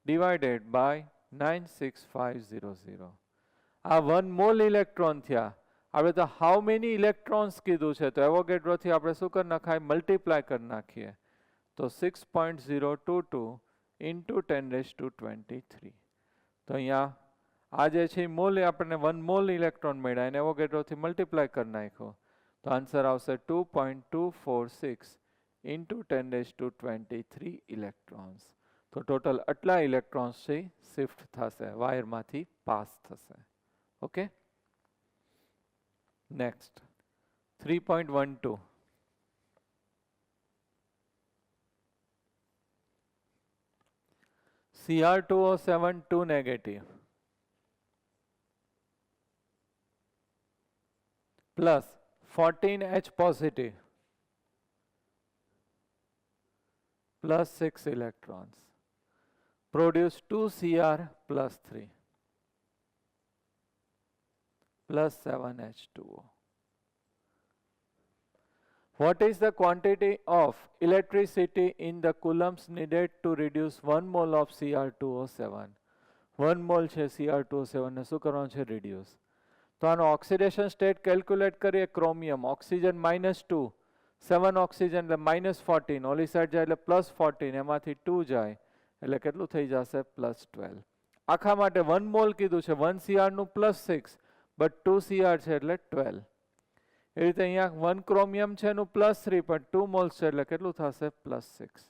divided by 96500. આ 1 મોલ ઇલેક્ટ્રોન થયા. હવે તો હાઉ મેની ઇલેક્ટ્રોન્સ કીધું છે, તો એવોગેડ્રોથી આપણે શું કરી નાખાય, મલ્ટીપ્લાય કરી નાખીએ. તો 6.022 into 10⁻23. તો અહીંયા આ જે છે મોલ, આપણને 1 મોલ ઇલેક્ટ્રોન મળ્યા, એને એવોગેડ્રોથી મલ્ટીપ્લાય કરી નાખ્યો. તો આન્સર આવશે 2.246 into 10⁻23 ઇલેક્ટ્રોન્સ. તો ટોટલ આટલા ઇલેક્ટ્રોન્સ છે શિફ્ટ થશે, વાયરમાંથી પાસ થશે. Okay, next 3.12. Cr2O7 2 negative plus 14H positive plus 6 electrons produce 2 Cr plus 3 plus 7 H2O. What is the quantity of electricity in the coulombs needed to reduce 1 mole of Cr2O7? 1 mole છે Cr2O7 ને શું કરવાનું છે, reduce. તો આનો oxidation state calculate કરીએ. Chromium, oxygen -2, 7 oxygen એટલે -14, ઓલી સાઈડ જાય એટલે +14, એમાંથી 2 જાય એટલે કેટલું થઈ જશે, +12. આખા માટે 1 મોલ કીધું છે, 1 Cr નું +6, બટ 2 Cr છે એટલે 12. એ રીતે અહીંયા 1 ક્રોમિયમ છે એનું +3, પણ 2 મોલ્સ છે એટલે કેટલું થશે, +6.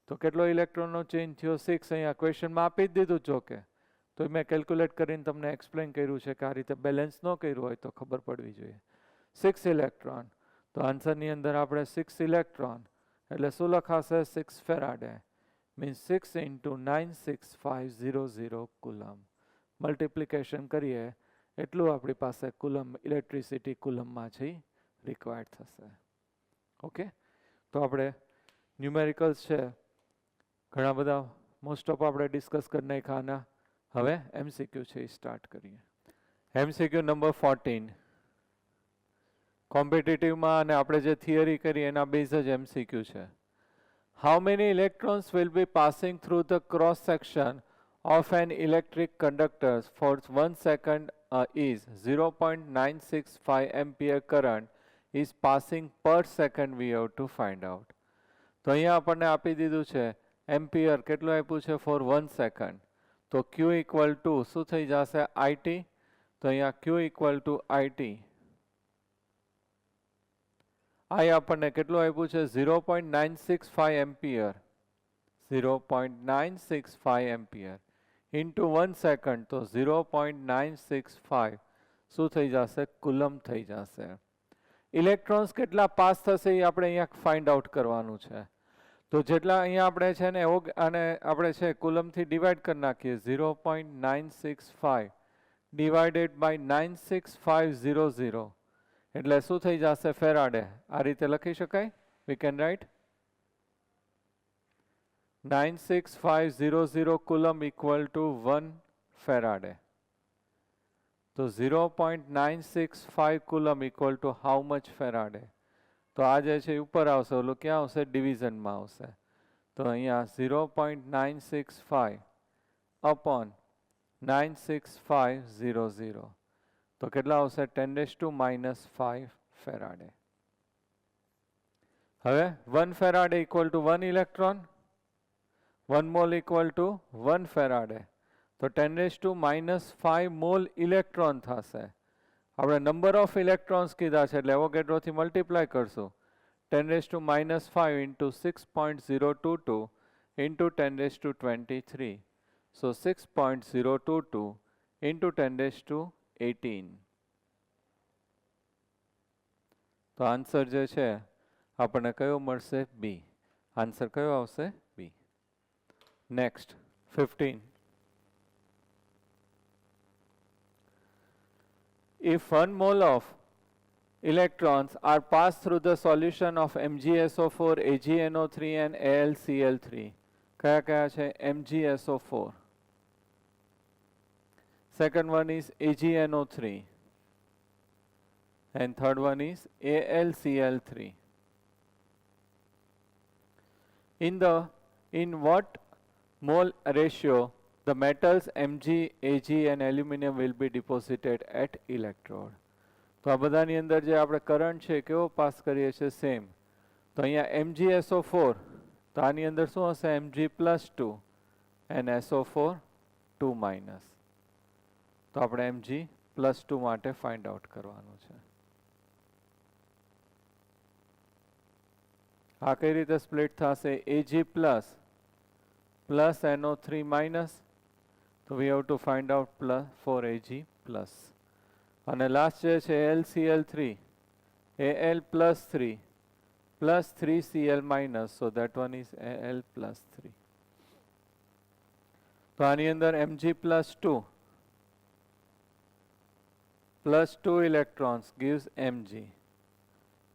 તો કેટલો ઇલેક્ટ્રોનનો ચેન્જ થયો, 6. અહીંયા ક્વેશ્ચનમાં આપી જ દીધું જોકે, તો મેં કેલ્ક્યુલેટ કરીને તમને એક્સપ્લેન કર્યું છે કે આ રીતે બેલેન્સ ન કર્યું હોય તો ખબર પડવી જોઈએ. 6 ઇલેક્ટ્રોન. તો આન્સરની અંદર આપણે 6 ઇલેક્ટ્રોન એટલે શું લખાશે, 6 faraday, means 6 into 96500 coulomb. Multiplication કરીએ એટલું આપણી પાસે કુલમ ઇલેક્ટ્રિસિટી કુલમમાં છે રિક્વાયર્ડ થશે. ઓકે, તો આપણે ન્યુમેરિકલ્સ છે ઘણા બધા મોસ્ટ ઓફ આપણે ડિસ્કસ કરી નાખ્યા. હવે MCQ છે એ સ્ટાર્ટ કરીએ. MCQ number 14. કોમ્પિટિટિવમાં અને આપણે જે થિયરી કરી એના બેઝ જ MCQ છે. How many electrons will be passing through the cross section of an electric conductor for 1 second is 0.965 ampere current is passing per second we have to find out. તો અહીંયા આપણને આપી દીધું છે એમ્પિયર, કેટલું આપ્યું છે, for 1 second. તો Q equal to શું થઈ જશે, IT. તો અહીંયા Q equal to IT. I આપણને કેટલું આપ્યું છે, 0.965 એમ્પિયર, 0.965 એમ્પિયર ઇન્ટુ 1 સેકન્ડ, તો 0.965 શું થઈ જશે, કુલમ થઈ જશે. ઇલેક્ટ્રોન્સ કેટલા પાસ થશે એ આપણે અહીંયા ફાઇન્ડ આઉટ કરવાનું છે. તો જેટલા અહીંયા આપણે છે ને આને આપણે છે કુલમથી ડિવાઈડ કરી નાખીએ. 0.965 ડિવાઇડેડ બાય 96500 એટલે શું થઈ જશે, ફેરાડે. આ રીતે લખી શકાય, we can write 96500 coulomb equal to 1 faraday. તો 0.965 coulomb equal to how much faraday. તો આ જે છે ઉપર આવશે, ઓલું ક્યાં આવશે, ડિવિઝનમાં આવશે. તો અહીંયા 0.965 અપોન 96500 તો કેટલા આવશે, 10⁻⁻5 ફેરાડે. હવે 1 faraday equal to 1 electron, 1 mole equal to 1 faraday. તો 10⁻⁻5 મોલ ઇલેક્ટ્રોન થશે. આપણે નંબર ઓફ ઇલેક્ટ્રોન્સ કીધા છે એટલે એવોગેડ્રોથી મલ્ટીપ્લાય કરશું. 10⁻⁵ into 6.022 into 10⁻23. So 6.022 into 10⁻18. તો આન્સર જે છે આપણને કયો મળશે, બી. આન્સર કયો આવશે, બી. Next 15. If 1 mole of electrons are passed through the solution of MgSO4, AgNO3 and AlCl3. કયા કયા છે, MgSO4. Second one is AgNO3. And third one is AlCl3. In what mole ratio, the metals Mg, Ag and aluminum will be deposited at electrode. તો આ બધાની અંદર જે આપણે current છે કેવો પાસ કરીએ છીએ સેમ. તો અહીંયા MgSO4, તો આની અંદર શું હશે Mg+2 and SO4 2 માઇનસ. તો આપણે Mg+2 માટે ફાઇન્ડ આઉટ કરવાનું છે. આ કઈ રીતે સ્પ્લિટ થશે? Ag plus NO3 minus. તો we have to find out plus 4Ag plus. અને લાસ્ટ જે છે LCl3, Al plus 3 plus 3Cl minus. So that one is Al plus 3. તો આની અંદર Mg+2 plus 2 electrons gives Mg.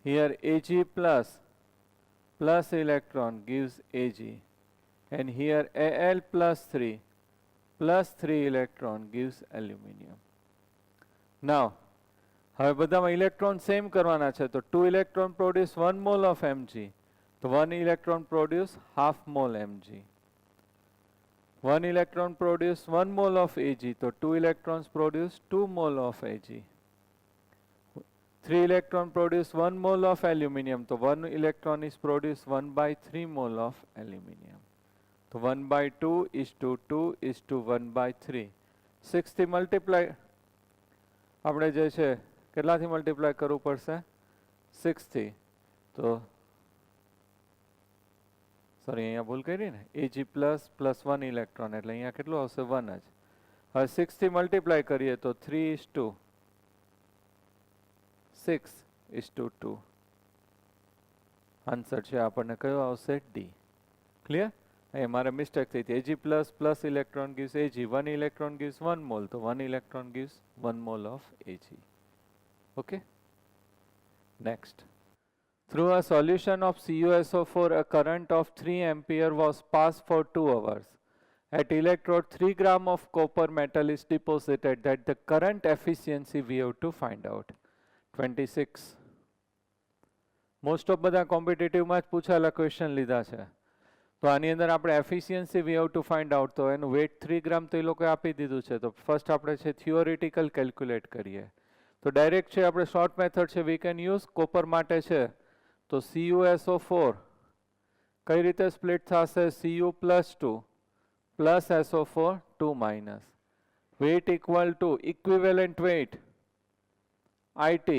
Here Ag plus electron gives Ag. And here Al plus 3 plus 3 electron gives aluminium. Now, હવે બધામાં electron same કરવાના છે. તો 2 electron produce 1 mole of Mg. તો 1 electron produce half mole Mg. 1 electron produce 1 mole of Ag. તો 2 electrons produce 2 mole of Ag. 3 electron produce 1 mole of aluminium. તો 1 electron is produced 1 by 3 mole of aluminium. તો 1 by 2 is to 2 is to 1 by 3. 6 થી multiply આપણે જે છે કેટલાથી multiply કરવું પડશે? 6 થી. તો સોરી અહીંયા ભૂલ કરી ને, Ag plus 1 ઇલેક્ટ્રોન એટલે અહીંયા કેટલું આવશે? 1 જ. હવે 6 થી મલ્ટીપ્લાય કરીએ તો 3 is to 6 is to 2. Answer છે આપણને કયો આવશે? D. ક્લિયર? અહીં મારે મિસ્ટેક થઈ હતી. Ag plus electron gives Ag. 1 electron gives 1 mole. તો 1 electron gives 1 mole of Ag. Okay? Next. Through a solution of CuSO4, a current of 3 ampere was passed for 2 hours. At electrode, 3 gram of copper metal is deposited. That the current efficiency we have to find out. 26. Most of બધા કોમ્પિટિટિવમાં જ પૂછાયેલા question લીધા છે. તો આની અંદર આપણે efficiency V have to find out. તો એનું વેટ 3 ગ્રામ તો એ લોકોએ આપી દીધું છે. તો ફર્સ્ટ આપણે છે થિયોરિટિકલ કેલ્ક્યુલેટ કરીએ. તો ડાયરેક્ટ છે આપણે શોર્ટ મેથડ છે વી કેન યુઝ. કોપર માટે છે તો CuSO4 કઈ રીતે સ્પ્લિટ થશે? Cu+2 plus SO4 2 minus. Weight equal to equivalent weight IT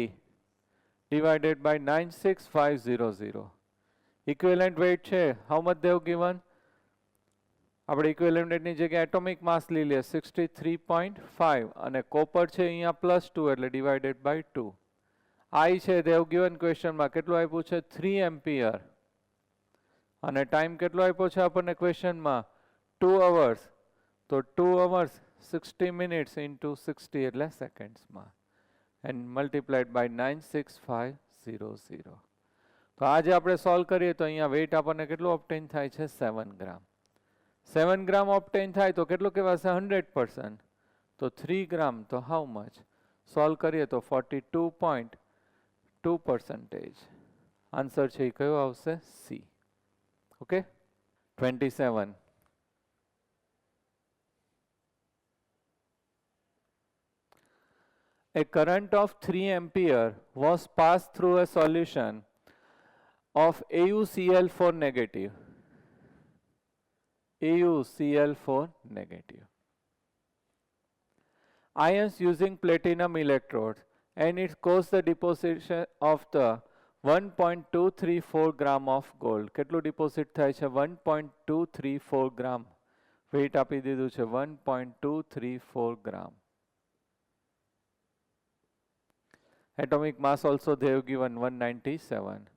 divided by 96500. Equivalent weight છે, how much they have given? આપણે equivalent weight ની જગ્યાએ એટોમિક માસ લઈ લઈએ 63.5 અને કોપર છે અહીંયા +2 એટલે divided by 2. I છે they have given question માં કેટલું આપ્યું છે? 3 એમ્પિયર અને ટાઈમ કેટલો આપ્યો છે આપણને ક્વેશ્ચન માં? 2 hours. તો 2 hours 60 minutes into 60 એટલે સેકન્ડ્સ માં and multiplied by 96500. તો આજે આપણે સોલ્વ કરીએ તો અહીંયા વેઇટ આપણને કેટલું ઓબ્ટેન થાય છે? 7 ગ્રામ. 7 ગ્રામ ઓબ્ટેન થાય તો કેટલું કહેવાશે? 100%. તો 3 ગ્રામ તો હાઉ મચ? સોલ્વ કરીએ તો 42.2%. આન્સર છે એ કયો આવશે? C. Okay. 27. A current of 3 ampere was passed through a solution of AuCl4 negative. AuCl4 negative. Ions using platinum electrodes, and it caused the deposition of the 1.234 gram of gold. કેટલું deposit થાય છે? 1.234 ગ્રામ. Weight આપી દીધું છે 1.234 ગ્રામ. Atomic mass also they have given 197.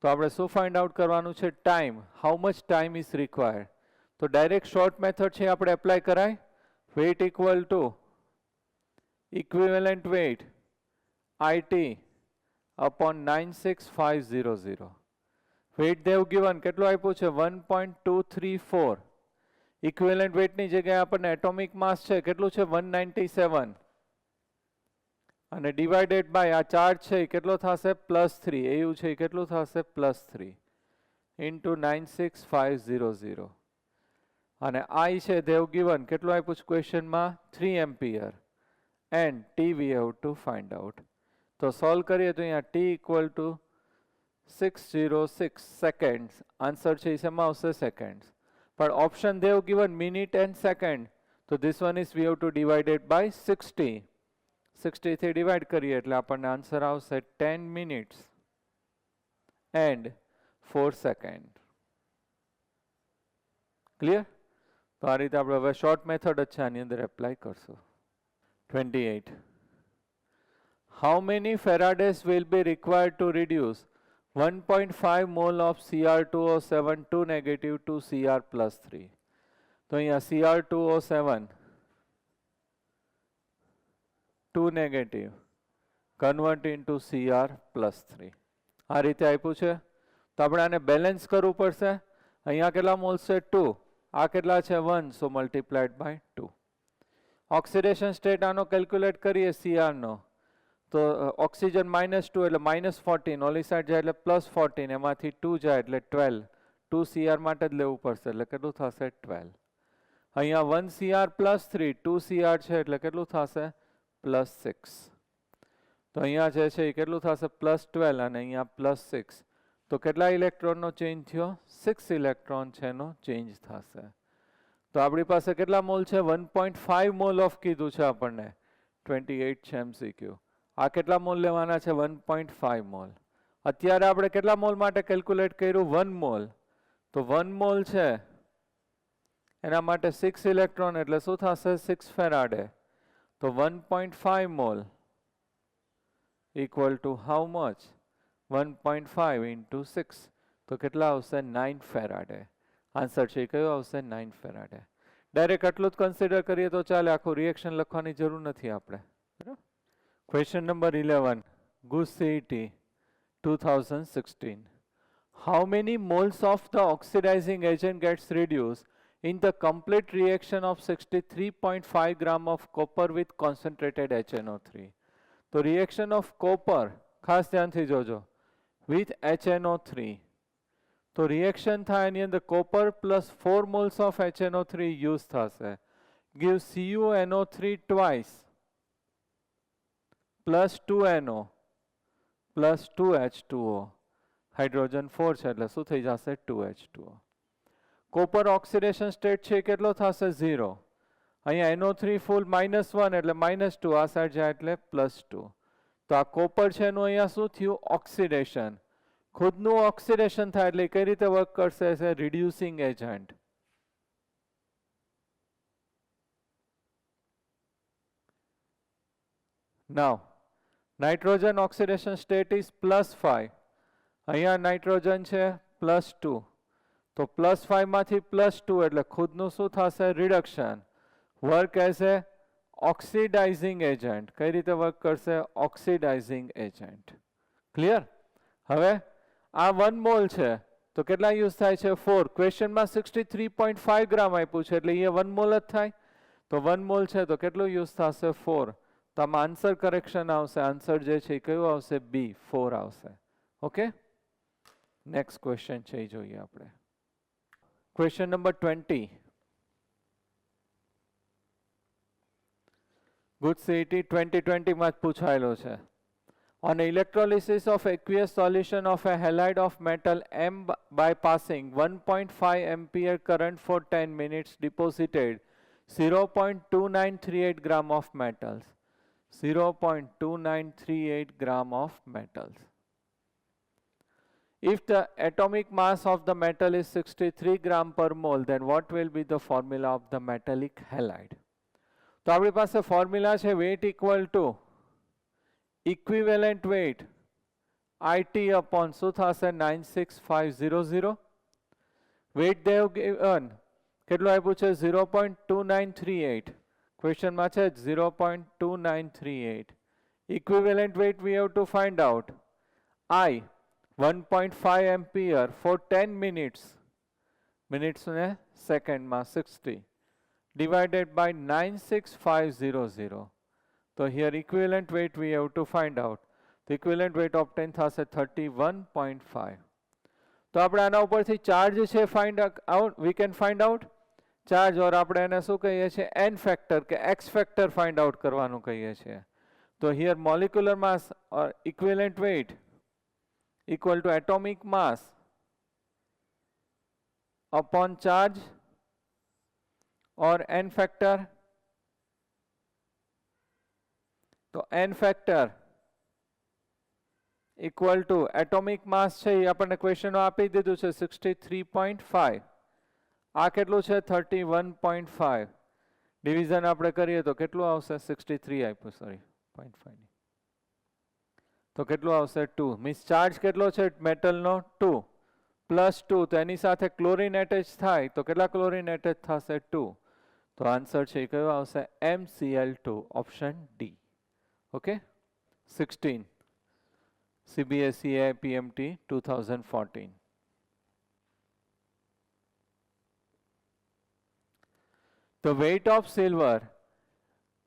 તો આપણે શું find out કરવાનું છે? Time. How much time is required? તો ડાયરેક્ટ શોર્ટ મેથડ છે આપણે એપ્લાય કરાય. Weight equal to equivalent weight IT upon 96500. Weight they've given કેટલું આપ્યું છે? 1.234. ઇક્વિવેલન્ટ વેઇટની જગ્યાએ આપણને એટોમિક માસ છે કેટલું છે? 197 અને ડિવાઇડેડ બાય આ ચાર્જ છે કેટલો થશે? +3. એવું છે કેટલું થશે? +3 ઇન્ટુ 96500. અને I છે they have given કેટલું આપ્યું છે ક્વેશ્ચનમાં 3 ampere and T we have to find out. તો સોલ્વ કરીએ તો અહીંયા T equal to 606 seconds. Answer છે શેમાં આવશે સેકન્ડ્સ. પણ option they have given minute and second. તો this one is we have to divide it by 60. 60 થી ડિવાઈડ કરીએ એટલે આપણને આન્સર આવશે 10 minutes and 4 seconds. ક્લિયર? તો આ રીતે આપણે હવે શોર્ટ મેથડ જ છે આની અંદર એપ્લાય કરશું. 28. How many Faradays will be required to reduce 1.5 mole of Cr2O7 2 negative to Cr plus 3? તો અહીંયા Cr2O7 2 negative convert into Cr plus 3. આ રીતે આપ્યું છે તો આપણે આને બેલેન્સ કરવું પડશે. અહીંયા કેટલા મોલ્સ છે 2, આ કેટલા છે 1, સો મલ્ટીપ્લાઇડ બાય 2. ઓક્સિડેશન સ્ટેટ આનો કેલ્ક્યુલેટ કરીએ Cr નો તો ઓક્સિજન -2 એટલે -14, ઓલી સાઈડ જાય એટલે +14, એમાંથી 2 જાય એટલે 12. 2 Cr માટે જ લેવું પડશે એટલે કેટલું થશે 12. અહીંયા 1 Cr plus 3, 2 Cr છે એટલે કેટલું થશે +6. તો અહીંયા જે છે એ કેટલું થશે +12 અને અહીંયા +6. તો કેટલા ઇલેક્ટ્રોનનો ચેન્જ થયો 6 ઇલેક્ટ્રોન છે એનો ચેન્જ થશે. તો આપણી પાસે કેટલા મોલ છે 1.5 મોલ ઓફ કીધું છે આપણને 28 છે MCQ. આ કેટલા મોલ લેવાના છે 1.5 મોલ. અત્યારે આપણે કેટલા મોલ માટે કેલ્ક્યુલેટ કર્યું 1 મોલ. તો 1 મોલ છે એના માટે 6 ઇલેક્ટ્રોન એટલે શું થશે 6 ફેરાડે. તો 1.5 mall equal to how much 1.5 into 6. તો કેટલા આવશે 9 ફેરાડે. આન્સર છે કયો આવશે 9 ફેરાડે. ડાયરેક્ટ આટલું જ કન્સિડર કરીએ તો ચાલે, આખું રિએક્શન લખવાની જરૂર નથી આપણે. Question number 11 GUS CET 2016. How many moles of the oxidizing agent gets reduced in the complete reaction of 63.5 gram of copper with concentrated HNO3? તો reaction of copper ખાસ ધ્યાનથી જોજો with HNO3. તો રિએક્શન થાય એની અંદર copper plus 4 moles of HNO3 use થશે. give CuNO3 twice plus 2NO plus 2H2O. Hydrogen 4 છે એટલે શું થઈ જશે 2H2O. કોપર ઓક્સિડેશન સ્ટેટ છે કેટલો થશે 0. અહીંયા NO3 ફૂલ -1 એટલે -2, આ સાઈડ જાય એટલે +2. તો આ કોપર છે એનું અહીંયા શું થયું ઓક્સિડેશન. ખુદનું ઓક્સિડેશન થાય એટલે કઈ રીતે વર્ક કરશે as a reducing agent. Now nitrogen oxidation state is +5. અહીંયા નાઇટ્રોજન છે +2. તો +5 માંથી +2 એટલે ખુદનું શું થશે reduction. Work as a oxidising agent. કઈ રીતે વર્ક કરશે ઓક્સિડાઇઝિંગ એજન્ટ. ક્લિયર? હવે આ 1 મોલ છે તો કેટલા યુઝ થાય છે 4. ક્વેશ્ચનમાં 63.5 ગ્રામ આપ્યું છે એટલે એ 1 મોલ જ થાય. તો 1 મોલ છે તો કેટલું યુઝ થશે 4. તો આમાં આન્સર કરેક્શન આવશે. આન્સર જે છે એ કયું આવશે B 4 આવશે. ઓકે, નેક્સ્ટ ક્વેશ્ચન છે એ જોઈએ આપણે. ક્વેશ્ચન નંબર 20 GUS CET 2020 માં જ પૂછાયેલો છે. On electrolysis of aqueous solution of a halide of metal M by passing 1.5 ampere current for 10 minutes deposited 0.2938 gram of metals. 0.2938 gram of metals. If the atomic mass of the metal is 63 gram per mole, then what will be the formula of the metallic halide? તો આપણી પાસે formula છે weight equal to equivalent weight IT upon શું થશે 96500. weight they have given કેટલું આપ્યું છે 0.2938. ક્વેશ્ચનમાં છે 0.2938. equivalent weight we have to find out. I 1.5 ampere for 10 minutes, minutes ને સેકન્ડમાં 60 divided by 96500. So here equivalent weight we have to find out. The equivalent weight obtained થશે 31.5. તો આપણે આના ઉપરથી ચાર્જ છે find out, we can find out. Charge or આપણે એને શું કહીએ છીએ n ફેક્ટર કે x ફેક્ટર ફાઇન્ડ આઉટ કરવાનું કહીએ છીએ. તો here molecular mass or equivalent weight equal to atomic mass upon charge or n factor. તો n factor equal to atomic mass છે એ આપણને ક્વેશ્ચન આપી દીધું છે 63.5. આ કેટલું છે 31.5. ડિવિઝન આપણે કરીએ તો કેટલું આવશે 63 આપ્યું સોરી 0.5 ની. તો કેટલું આવશે 2. મીન્સ ચાર્જ કેટલો છે મેટલનો 2 પ્લસ 2. તો એની સાથે ક્લોરીન એટેચ થાય તો કેટલા ક્લોરીન એટેચ થશે 2. તો આન્સર છે એ કયો આવશે MCl2 option D. Okay 16 CBSE PMT 2014. The weight of silver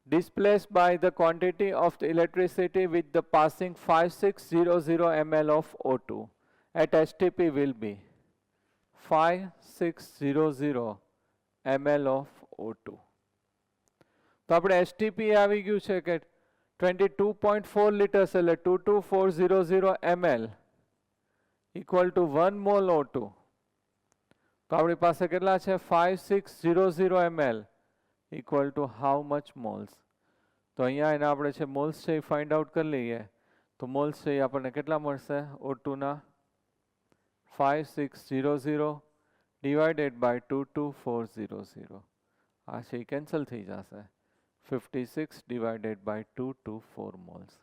displaced by the quantity of the electricity with the passing 5600 ml of O2 at STP will be 5600 ml of O2. તો આપણે STP આવી ગયું છે કે 22.4 liters એટલે 22400 ml equal to 1 mole O2. તો આપણી પાસે કેટલા છે 5600 ml equal to how much moles. તો અહીંયા એના આપણે છે મોલ્સ છે એ ફાઇન્ડ આઉટ કરી લઈએ. તો મોલ્સ છે એ આપણને કેટલા મળશે O2 ના 5600 divided by 22400. આ છે એ કેન્સલ થઈ જશે 56 divided by 224 moles.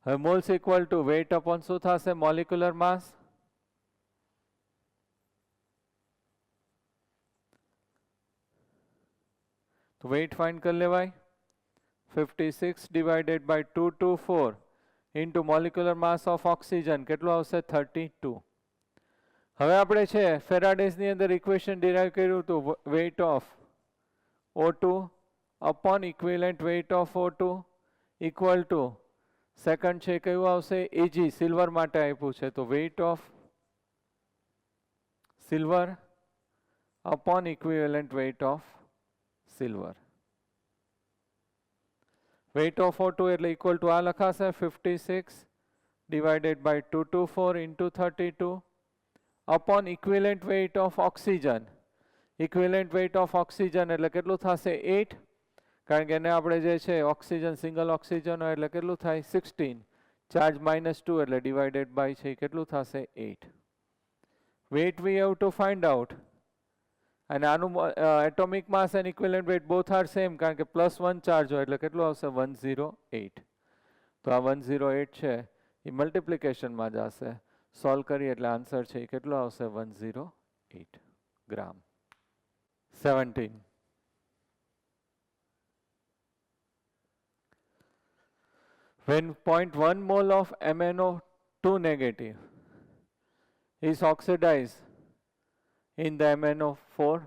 હવે moles equal to weight upon શું થશે molecular mass. તો weight find કરી લેવાય 56 divided by 224 into molecular mass of oxygen કેટલું આવશે 32. હવે આપણે છે ફેરાડેઝની અંદર ઇક્વેશન ડિરાઇવ કર્યું હતું weight of O2 upon equivalent weight of O2 equal to second છે કયું આવશે Ag સિલ્વર માટે આપ્યું છે. તો weight of silver upon equivalent weight of silver. Weight of O2 એટલે equal to આ લખાશે 56 divided by 224 into 32 upon equivalent weight of oxygen. Equivalent weight of oxygen એટલે કેટલું થશે 8. કારણ કે એને આપણે જે છે ઓક્સિજન સિંગલ ઓક્સિજન હોય એટલે કેટલું થાય 16. ચાર્જ -2 એટલે ડિવાઇડેડ બાય છે કેટલું થશે 8. weight we have to find out. અને આનું atomic mass and equivalent weight both are same કારણ કે +1 ચાર્જ હોય એટલે કેટલું આવશે 108. તો આ 108 છે એ મલ્ટિપ્લિકેશનમાં જશે. સોલ્વ કરીએ એટલે આન્સર છે એ કેટલો આવશે 108 ગ્રામ. 17 when 0.1 mole of MnO2 negative is oxidized in the MnO4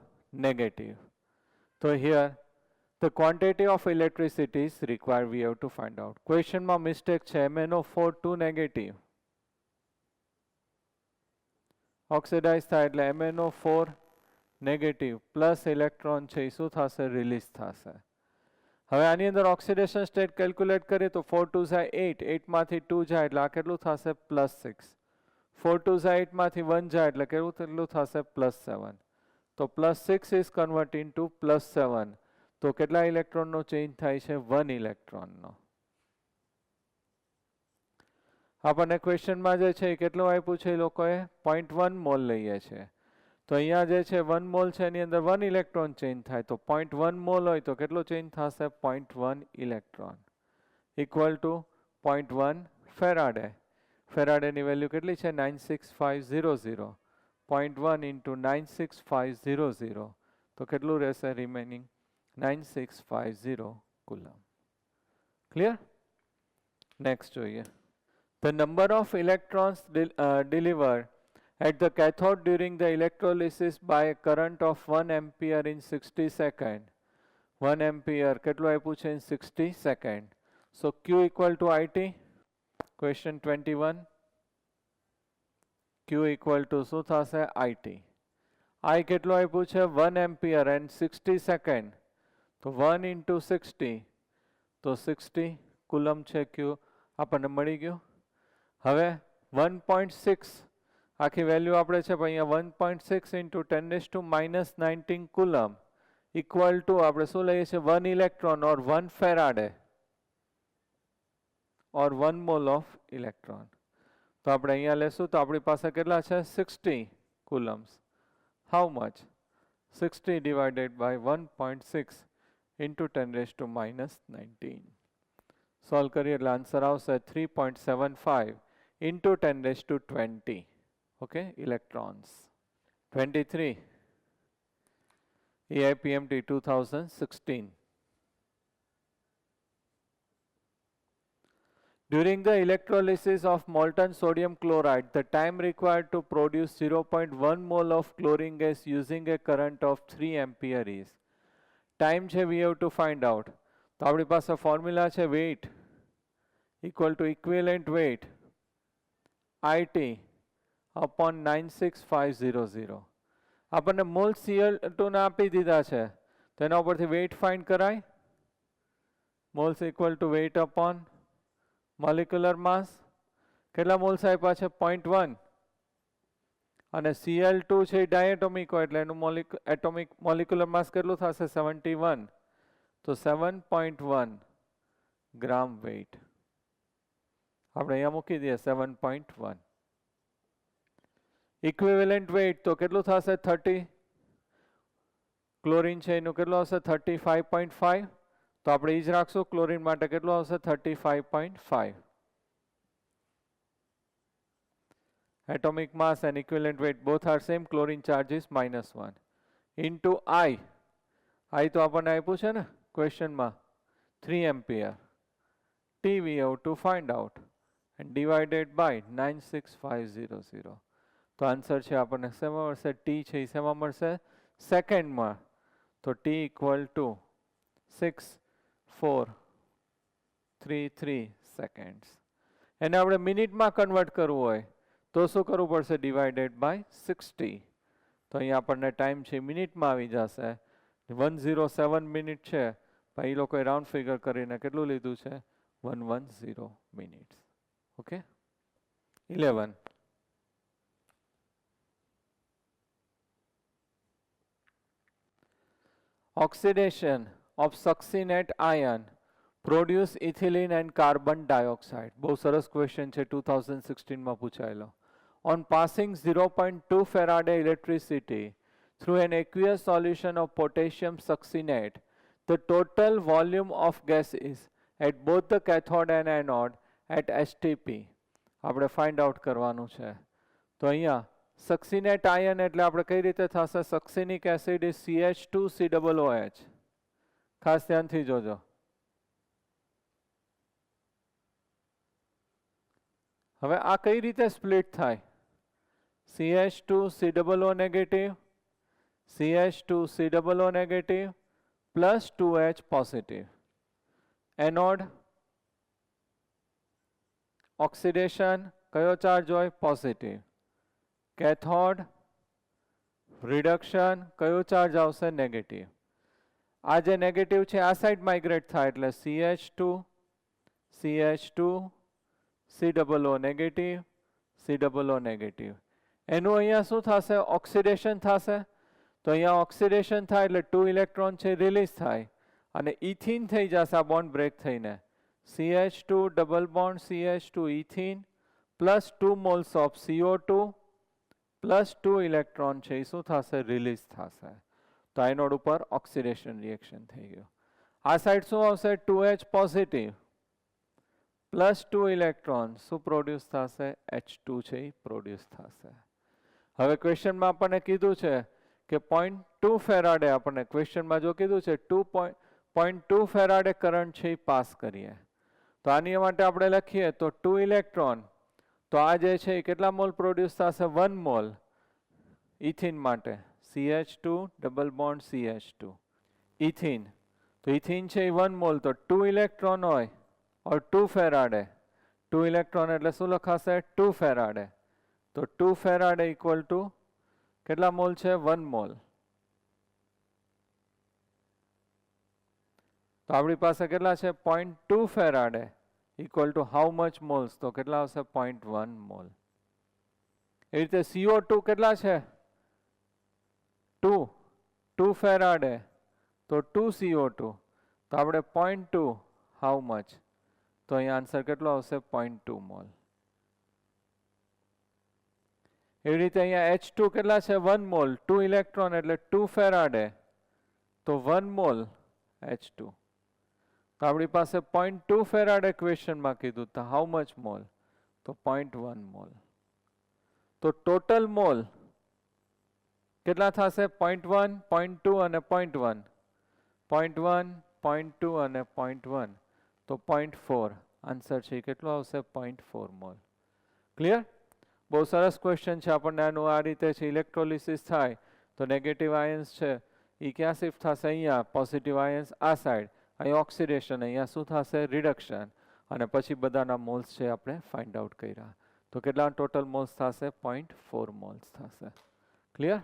negative. So here the quantity of electricity is required, we have to find out. Question માં mistake છે MnO4 2 negative oxidize થાય એટલે MnO4 negative plus electron છે એ શું થશે release થશે. હવે આની અંદર ઓક્સિડેશન સ્ટેટ કેલ્ક્યુલેટ કરીએ તો 4 2 જાય 8, 8 માંથી 2 જાય એટલે આ કેટલું થશે +6. 4 2 જાય 8 માંથી 1 જાય એટલે કેટલું થશે +7. તો +6 is converted into +7. તો કેટલા ઇલેક્ટ્રોનનો ચેન્જ થાય છે 1 ઇલેક્ટ્રોનનો. આપણને ક્વેશ્ચનમાં જે છે કેટલું આપ્યું છે એ લોકોએ 0.1 મોલ લઈએ છે. તો અહીંયા જે છે 1 મોલ છે એની અંદર 1 ઇલેક્ટ્રોન ચેન્જ થાય. તો 0.1 મોલ હોય તો કેટલો ચેન્જ થશે 0.1 ઇલેક્ટ્રોન ઇક્વલ ટુ 0.1 ફેરાડે. ફેરાડેની વેલ્યુ કેટલી છે 96500. 0.1 into 96500 તો કેટલું રહેશે રિમેનિંગ 9650 કુલમ. ક્લિયર. નેક્સ્ટ જોઈએ. The number of electrons delivered at the cathode during the electrolysis by a current of 1 ampere in 60 seconds. 1 ampere કેટલું આપ્યું છે in 60 seconds. So Q equal to IT. Question 21. Q equal to શું થશે IT. I કેટલો આપ્યું છે 1 ampere and 60 second, તો 1 into 60, તો 60 કુલમ છે ક્યુ આપણને મળી ગયું. હવે 1.6 આખી વેલ્યુ આપણે છે પણ અહીંયા 1.6 into 10⁻⁻19 કુલમ ઇક્વલ ટુ આપણે શું લઈએ છીએ 1 electron or 1 faraday or 1 mole of electron. તો આપણે અહીંયા લેશું તો આપણી પાસે કેટલા છે 60 coulombs. How much? 60 divided by 1.6 into 10⁻⁻19. Solve કરીએ એટલે આન્સર આવશે 3.75 into 10⁻20. Okay, electrons. 23 EIPMT 2016. During the electrolysis of molten sodium chloride, the time required to produce 0.1 mole of chlorine gas using a current of 3 ampere is. Time છે we have to find out. તો આપણી પાસે formula છે weight equal to equivalent weight IT upon 96500. આપણને mall Cl2 ના આપી દીધા છે તો એના ઉપરથી weight find કરાય. moles equal to weight upon molecular mass. કેટલા મોલ્સ આપ્યા છે 0.1 અને Cl2 છે ડાયએટોમિક હોય એટલે એનું એટોમિક મોલિક્યુલર માસ કેટલું થશે 71. તો 7.1 ગ્રામ વેઇટ આપણે અહીંયા મૂકી દઈએ 7.1. ઇક્વિવેલન્ટ વેઇટ તો કેટલું થશે 30. ક્લોરીન છે એનું કેટલું આવશે 35.5. તો આપણે એ જ રાખશું ક્લોરીન માટે કેટલું આવશે 35.5. Atomic mass and equivalent weight both are same. Chlorine charge is -1 into I. I તો આપણને આપ્યું છે ને ક્વેશ્ચન માં 3 ampere. T we have to find out and divided by 96500. તો આન્સર છે આપણને શેમાં મળશે T છે એ શેમાં મળશે સેકન્ડમાં. તો T equal to 6433 seconds. એને આપણે મિનિટમાં કન્વર્ટ કરવું હોય તો શું કરવું પડશે ડિવાઇડેડ બાય 60. તો અહીંયા આપણને ટાઈમ છે મિનિટમાં આવી જશે 107 મિનિટ છે પણ એ લોકોએ રાઉન્ડ ફિગર કરીને કેટલું લીધું છે 110 minutes. Okay 11 oxidation of succinate ion produce ethylene and carbon dioxide. બહુ સરસ ક્વેશ્ચન છે 2016 માં પૂછાયેલો. On passing 0.2 Faraday electricity through an aqueous solution of potassium succinate, the total volume of gas is at both the cathode and anode at STP. આપણે find out કરવાનું છે. તો અહીંયા succinate ion એટલે આપણે કઈ રીતે થશે succinic acid is CH2COOH. ખાસ ધ્યાનથી જોજો. હવે આ કઈ રીતે સ્પ્લિટ થાય CH2COO negative CH2COO negative plus 2H positive. Anode oxidation કયો ચાર્જ હોય પોઝિટિવ. કેથોડ રિડક્શન કયો ચાર્જ આવશે નેગેટિવ. આ જે નેગેટિવ છે આ સાઈડ માઇગ્રેટ થાય એટલે CH2 COO negative COO negative. એનું અહીંયા શું થશે ઓક્સિડેશન થશે. તો અહીંયા ઓક્સિડેશન થાય એટલે 2 ઇલેક્ટ્રોન છે રિલીઝ થાય અને ઇથીન થઈ જશે આ બોન્ડ બ્રેક થઈને CH2 double bond CH2 ethene plus 2 moles of CO2 plus 2 electron છે એ શું થશે રિલીઝ થશે. તો આઇનોડ ઉપર ઓક્સિડેશન રિએક્શન થઈ ગયું. આ સાઈડ શું આવશે 2H પોઝિટિવ પ્લસ 2 ઇલેક્ટ્રોન શું પ્રોડ્યુસ થશે H2 છે એ પ્રોડ્યુસ થશે. હવે ક્વેશ્ચનમાં આપણને કીધું છે કે 0.2 ફેરાડે આપણને ક્વેશ્ચનમાં જો કીધું છે 0.2 ફેરાડે કરંટ છે એ પાસ કરીએ. તો આની માટે આપણે લખીએ તો 2 ઇલેક્ટ્રોન તો આ જે છે એ કેટલા મોલ પ્રોડ્યુસ થશે 1 મોલ ઇથિન માટે CH2 double bond CH2 ethene. તો ઇથિન છે એ 1 મોલ તો 2 ઇલેક્ટ્રોન હોય और 2 ફેરાડે 2 ઇલેક્ટ્રોન એટલે શું લખાશે 2 ફેરાડે. તો 2 ફેરાડે ઇક્વલ ટુ કેટલા મોલ છે? 1 મોલ. તો આપણી પાસે કેટલા છે? 0.2 faraday equal to how much moles? તો કેટલા આવશે? 0.1 મોલ. એ રીતે CO2 કેટલા છે? 2 ફેરાડે, તો 2 CO2. તો આપણે 0.2 હાઉ મચ? તો અહીંયા આન્સર કેટલો આવશે? 0.2 મોલ. એવી રીતે અહીંયા H2 કેટલા છે? 1 મોલ. 2 ઇલેક્ટ્રોન એટલે 2 ફેરાડે, તો 1 મોલ H2. તો આપણી પાસે 0.2 ફેરાડે ક્વેશ્ચનમાં કીધું, તો હાઉ મચ મોલ? તો 0.1 મોલ. તો ટોટલ મોલ કેટલા થશે? 0.1, 0.2 અને 0.1. 0.1, 0.2 અને 0.1, તો 0.4 આન્સર છે. કેટલો આવશે? 0.4 મોલ. ક્લિયર? બહુ સરસ ક્વેશ્ચન છે. આપણને આનું આ રીતે છે ઇલેક્ટ્રોલિસિસ થાય તો નેગેટિવ આયન્સ છે એ ક્યાં શિફ્ટ થશે? અહીંયા. પોઝિટિવ આયન્સ આ સાઈડ. અહીં ઓક્સિડેશન, અહીંયા શું થશે? રિડક્શન. અને પછી બધાના મોલ્સ છે આપણે ફાઇન્ડ આઉટ કર્યા. તો કેટલા ટોટલ મોલ્સ થશે? 0.4 મોલ્સ થશે. ક્લિયર?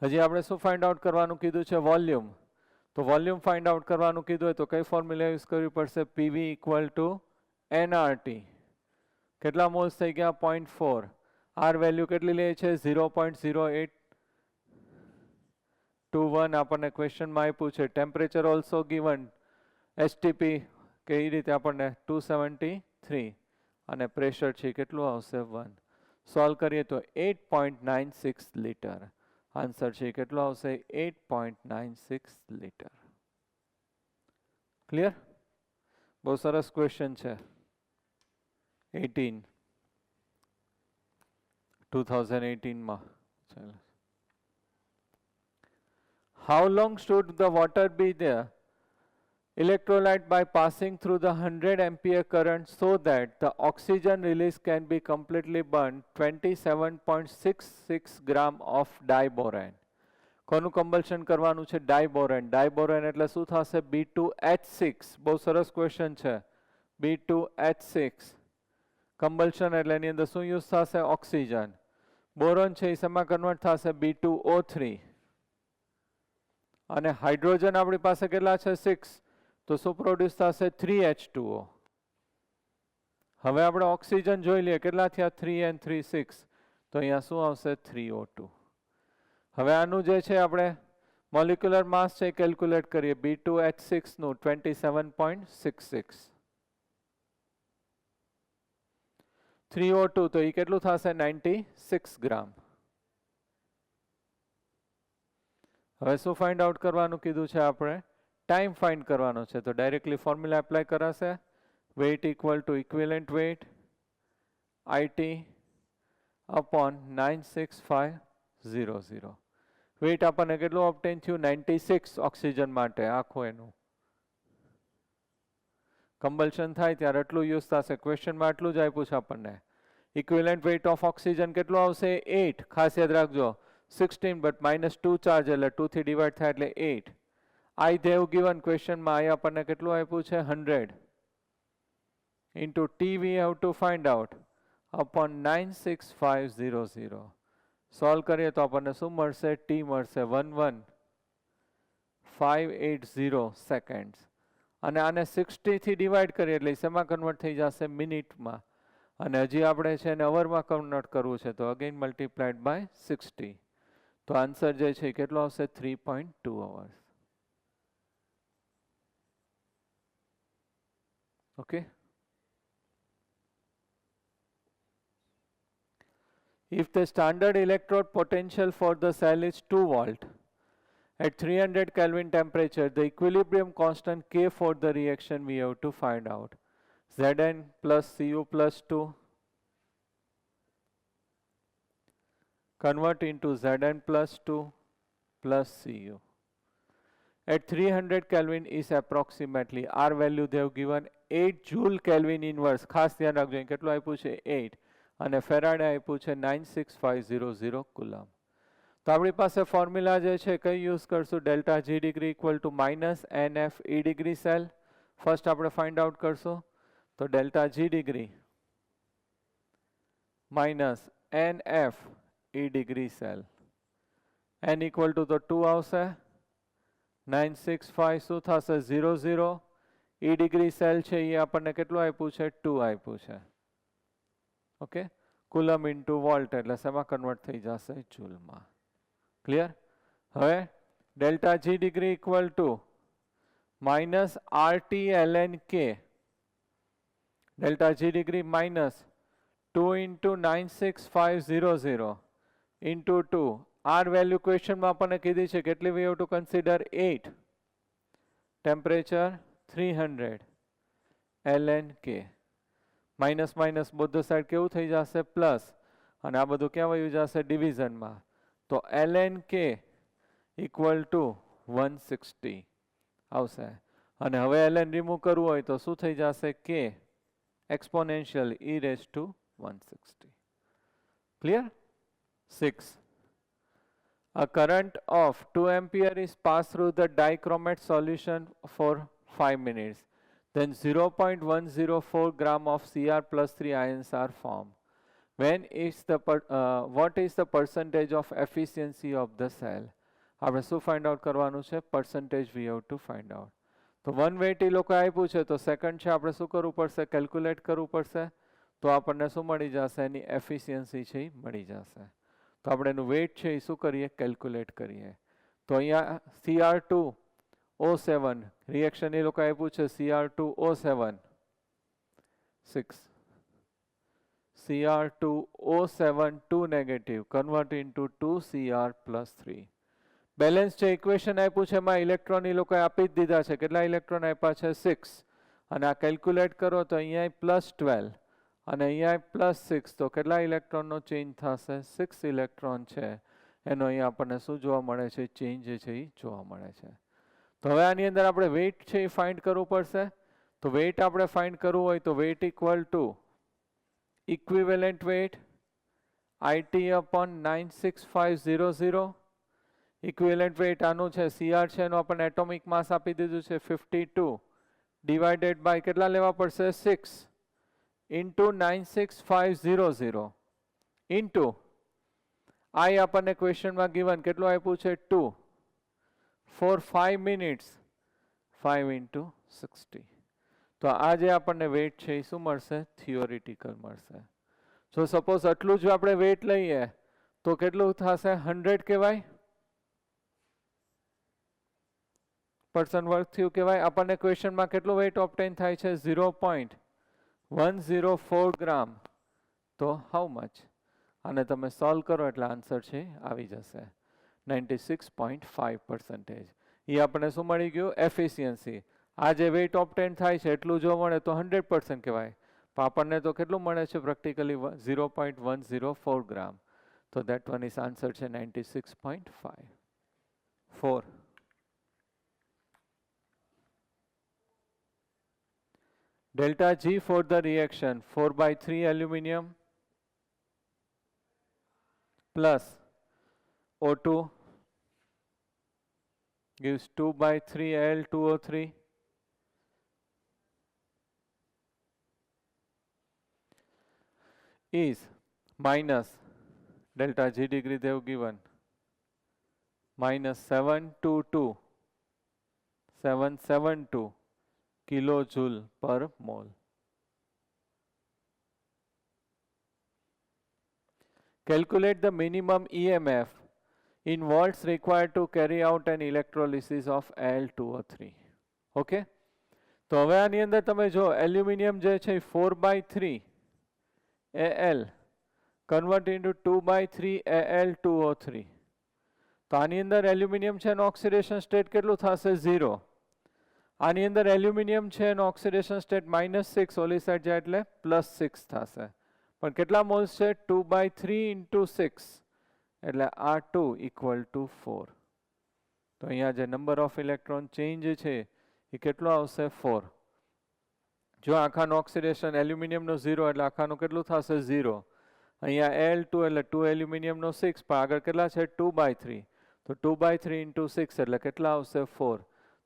હજી આપણે શું ફાઇન્ડ આઉટ કરવાનું કીધું છે? વોલ્યુમ. તો વોલ્યુમ ફાઇન્ડ આઉટ કરવાનું કીધું હોય તો કઈ ફોર્મ્યુલા યુઝ કરવી પડશે? PV equal to nRT. કેટલા મોલ્સ થઈ ગયા? 0.4. આર વેલ્યુ કેટલી લે છે? 0.0821. આપણને ક્વેશ્ચનમાં આપ્યું છે. ટેમ્પરેચર ઓલ્સો ગિવન, STP કે એ રીતે આપણને 273. અને પ્રેશર છે કેટલું આવશે? 1. સોલ્વ કરીએ તો 8.96 લીટર. આન્સર છે કેટલો આવશે? 8.96 લીટર. ક્લિયર? બહુ સરસ ક્વેશ્ચન છે. 2018 માં. ચાલો. How long should the water be there? Electrolyte by passing through the 100 ampere current so that the oxygen release can be completely burned. 27.66 gram of diboran. કોનું કમ્બલ્શન કરવાનું છે? ડાયબોરેન. ડાયબોરેન એટલે શું થશે? B2H6. બહુ સરસ ક્વેશ્ચન છે. B2H6 કમ્બલ્શન એટલે એની અંદર શું યુઝ થશે? ઓક્સિજન. બોરોન છે એ શેમાં કન્વર્ટ થશે? B2O3. અને હાઇડ્રોજન આપણી પાસે કેટલા છે? 6. તો શું પ્રોડ્યુસ થશે? 3H2O. હવે આપણે ઓક્સિજન જોઈ લઈએ. કેટલા થયા? 3 and 3, 6. તો અહીંયા શું આવશે? 3O2. હવે આનું જે છે આપણે મોલિક્યુલર માસ છે કેલ્ક્યુલેટ કરીએ. B2H6 નું 27.66. 3O2 તો એ કેટલું થશે? 96 ગ્રામ. હવે શું ફાઇન્ડ આઉટ કરવાનું કીધું છે આપણે? ટાઈમ ફાઇન્ડ કરવાનો છે. તો ડાયરેક્ટલી ફોર્મ્યુલા એપ્લાય કરાશે. Weight equal to equivalent weight IT upon 96500. Weight આપણને કેટલું ઓબ્ટેન થયું? 96 ઓક્સિજન માટે આખું એનું. કમ્બલ્શન થાય ત્યારે એટલું યુઝ થશે. ક્વેશ્ચનમાં એટલું જ આપ્યું છે આપણને. ઇક્વિવેલન્ટ વેઇટ ઓફ ઓક્સિજન કેટલું આવશે? 8. ખાસ યાદ રાખજો 16 બટ -2 ચાર્જ એટલે 2 થી ડિવાઈડ થાય એટલે 8. I they have given ક્વેશ્ચનમાં I આપણને કેટલું આપ્યું છે? 100 into T we have to find out upon 96500. Solve કરીએ તો આપણને શું મળશે? T મળશે 11580 સેકન્ડ્સ. અને આને 60 થી ડિવાઈડ કરીએ એટલે શેમાં કન્વર્ટ થઈ જશે? મિનિટમાં. અને હજી આપણે છે એને અવરમાં કન્વર્ટ કરવું છે તો અગેન મલ્ટીપ્લાઈડ બાય 60. તો આન્સર જે છે કેટલો આવશે? 3.2 hours. Okay. If the standard electrode potential for the cell is 2 volt at 300 Kelvin temperature, the equilibrium constant K for the reaction we have to find out. Zn plus Cu plus 2 convert into Zn plus 2 plus Cu. At 300 Kelvin is approximately, R value they have given 8 joule Kelvin inverse. ખાસ ધ્યાન રાખજો કેટલું આપ્યું છે? 8. અને Faraday આપ્યું છે 96500 coulomb. તો આપણી પાસે ફોર્મ્યુલા જે છે કઈ યુઝ કરશું? Delta G degree equal two -NF E degree cell. First આપણે ફાઇન્ડ આઉટ કરશું. તો delta G degree NF E degree cell. N equal to તો 2 આવશે. 965 શું થશે 00. E degree cell છે એ આપણને કેટલું આપ્યું છે 2 આપ્યું છે. ઓકે, કુલમ ઇન્ટુ વોલ્ટ એટલે શેમાં કન્વર્ટ થઈ જશે જૂલમાં. ક્લિયર? હવે delta G degree equal to minus RT ln K. Delta G degree minus 2 into 96500 into 2. R value ક્વેશ્ચનમાં આપણને કીધી છે કેટલી we have to consider 8. Temperature 300 ln K. Minus minus both side કેવું થઈ જશે પ્લસ, અને આ બધું ક્યાં વયું જશે ડિવિઝનમાં. તો ln K ઇક્વલ ટુ 160 આવશે. અને હવે ln રિમૂવ કરવું હોય તો શું થઈ જશે K exponential e raised to 160. Clear? 6. A current of 2 ampere is passed through the dichromate solution for 5 minutes. Then 0.104 gram of Cr plus 3 ions are formed. What is the percentage of efficiency of the cell? આપણે શું find out કરવાનું છે? percentage we have to find out. તો 1 weight એ લોકો આપ્યું છે તો second છે આપણે શું કરવું પડશે? કેલ્ક્યુલેટ કરવું પડશે. તો આપણને શું મળી જશે? એની એફિશિયન્સી છે એ મળી જશે. તો આપણે એનું વેઇટ છે એ શું કરીએ? કેલ્ક્યુલેટ કરીએ. તો અહીંયા Cr2O7 રિએક્શન એ લોકો આપ્યું છે Cr2O7 6. Cr2O7 2 negative convert into 2Cr plus 3. Balance છે ઇક્વેશન આપ્યું છે એમાં ઇલેક્ટ્રોન એ લોકો આપી જ દીધા છે. કેટલા ઇલેક્ટ્રોન આપ્યા છે? 6. અને આ કેલ્ક્યુલેટ કરો તો અહીંયા પ્લસ 12 અને અહીંયા પ્લસ 6. તો કેટલા ઇલેક્ટ્રોનનો ચેન્જ થશે? 6 ઇલેક્ટ્રોન છે એનો અહીંયા આપણને શું જોવા મળે છે? ચેન્જ જે છે એ જોવા મળે છે. તો હવે આની અંદર આપણે વેઇટ છે એ ફાઇન્ડ કરવું પડશે. તો વેઇટ આપણે ફાઇન્ડ કરવું હોય તો weight equal to equivalent weight IT upon 96500. Equivalent weight આનું છે Cr છે એનું આપણને એટોમિક માસ આપી દીધું છે 52 ડિવાઇડેડ બાય કેટલા લેવા પડશે? 6 ઇન્ટુ 96500 ઇન્ટુ I આપણને ક્વેશ્ચનમાં ગિવન કેટલું આપ્યું છે? 2 ફોર 5 મિનિટ્સ 5 ઇન્ટુ 60. તો આ જે આપણને વેઇટ છે એ શું મળશે? થિયોરિટિકલ મળશે. જો સપોઝ આટલું જ આપણે વેઇટ લઈએ તો કેટલું થશે? 100 કહેવાય પર્સન વર્ક થયું કહેવાય. આપણને ક્વેશ્ચનમાં કેટલું વેઇટ ઓબ્ટેન થાય છે? 0.104 ગ્રામ. તો હાઉ મચ? અને તમે સોલ્વ કરો એટલે આન્સર છે આવી જશે 96.5%. એ આપણને શું મળી ગયું? એફિશિયન્સી. આ જે વેઇટ ઓબ્ટેન થાય છે એટલું જો મળે તો 100% કહેવાય. પણ આપણને તો કેટલું મળે છે પ્રેક્ટિકલી? 0.104 ગ્રામ. તો દેટ વન ઇઝ આન્સર છે 96.5. 4. Delta G for the reaction 4/3 aluminum plus O2 gives 2/3 Al2O3 is minus delta G degree they have given minus 772 kilojoule per mole. Calculate the minimum EMF in volts required to carry out an electrolysis of Al2O3. Okay? તો હવે આની અંદર તમે જો aluminium જે છે 4/3 Al convert into 2/3 Al2O3. તો આની અંદર એલ્યુમિનિયમ છે એનો ઓક્સિડેશન સ્ટેટ કેટલું થશે? 0. આની અંદર એલ્યુમિનિયમ છે એનો ઓક્સિડેશન સ્ટેટ -6 ઓલી સાઈડ જાય એટલે +6 થશે. પણ કેટલા મોલ્સ છે? 2/3 ઇન્ટુ 6 એટલે આ 2 ઇક્વલ ટુ 4. તો અહીંયા જે નંબર ઓફ ઇલેક્ટ્રોન ચેન્જ છે એ કેટલો આવશે? 4. જો આખાનું ઓક્સિડેશન એલ્યુમિનિયમનો 0 એટલે આખાનું કેટલું થશે? 0. અહીંયા Al2 એટલે 2 એલ્યુમિનિયમનો 6 પણ આગળ કેટલા છે? 2/3. તો 2/3 ઇન્ટુ 6 એટલે કેટલા આવશે? 4.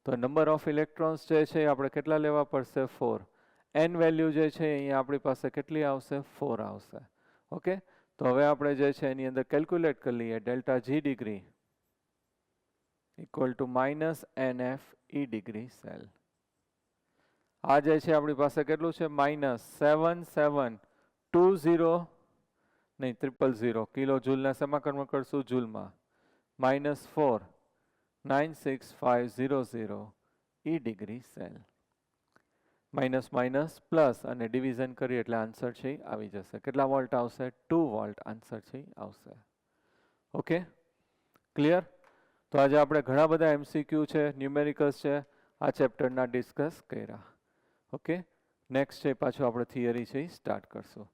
તો નંબર ઓફ ઇલેક્ટ્રોન્સ જે છે આપણે કેટલા લેવા પડશે? 4. એન વેલ્યુ જે છે અહીંયા આપણી પાસે કેટલી આવશે? 4 આવશે. ઓકે, તો હવે આપણે જે છે એની અંદર કેલ્ક્યુલેટ કરી લઈએ delta G degree equal to minus NF E degree cell. આ જે છે આપણી પાસે કેટલું છે માઇનસ 7720 નહીં 000 કિલો જૂલના શેમાં કન્વર્ટ કરશું જૂલમાં minus 4966500 E degree cell. Minus minus plus અને ડિવિઝન કરીએ એટલે આન્સર છે આવી જશે. કેટલા વોલ્ટ આવશે 2 વોલ્ટ આન્સર છે આવશે. Okay clear. તો આજે આપણે ઘણા બધા MCQ છે ન્યુમેરિકલ્સ છે આ ચેપ્ટરના ડિસ્કસ કર્યા. ઓકે નેક્સ્ટ છે પાછું આપણે થિયરી છે સ્ટાર્ટ કરશું.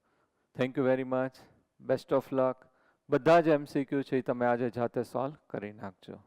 Thank you very much. Best of luck. બધા જ MCQ છે તમે આજે જાતે સોલ્વ કરી નાખજો.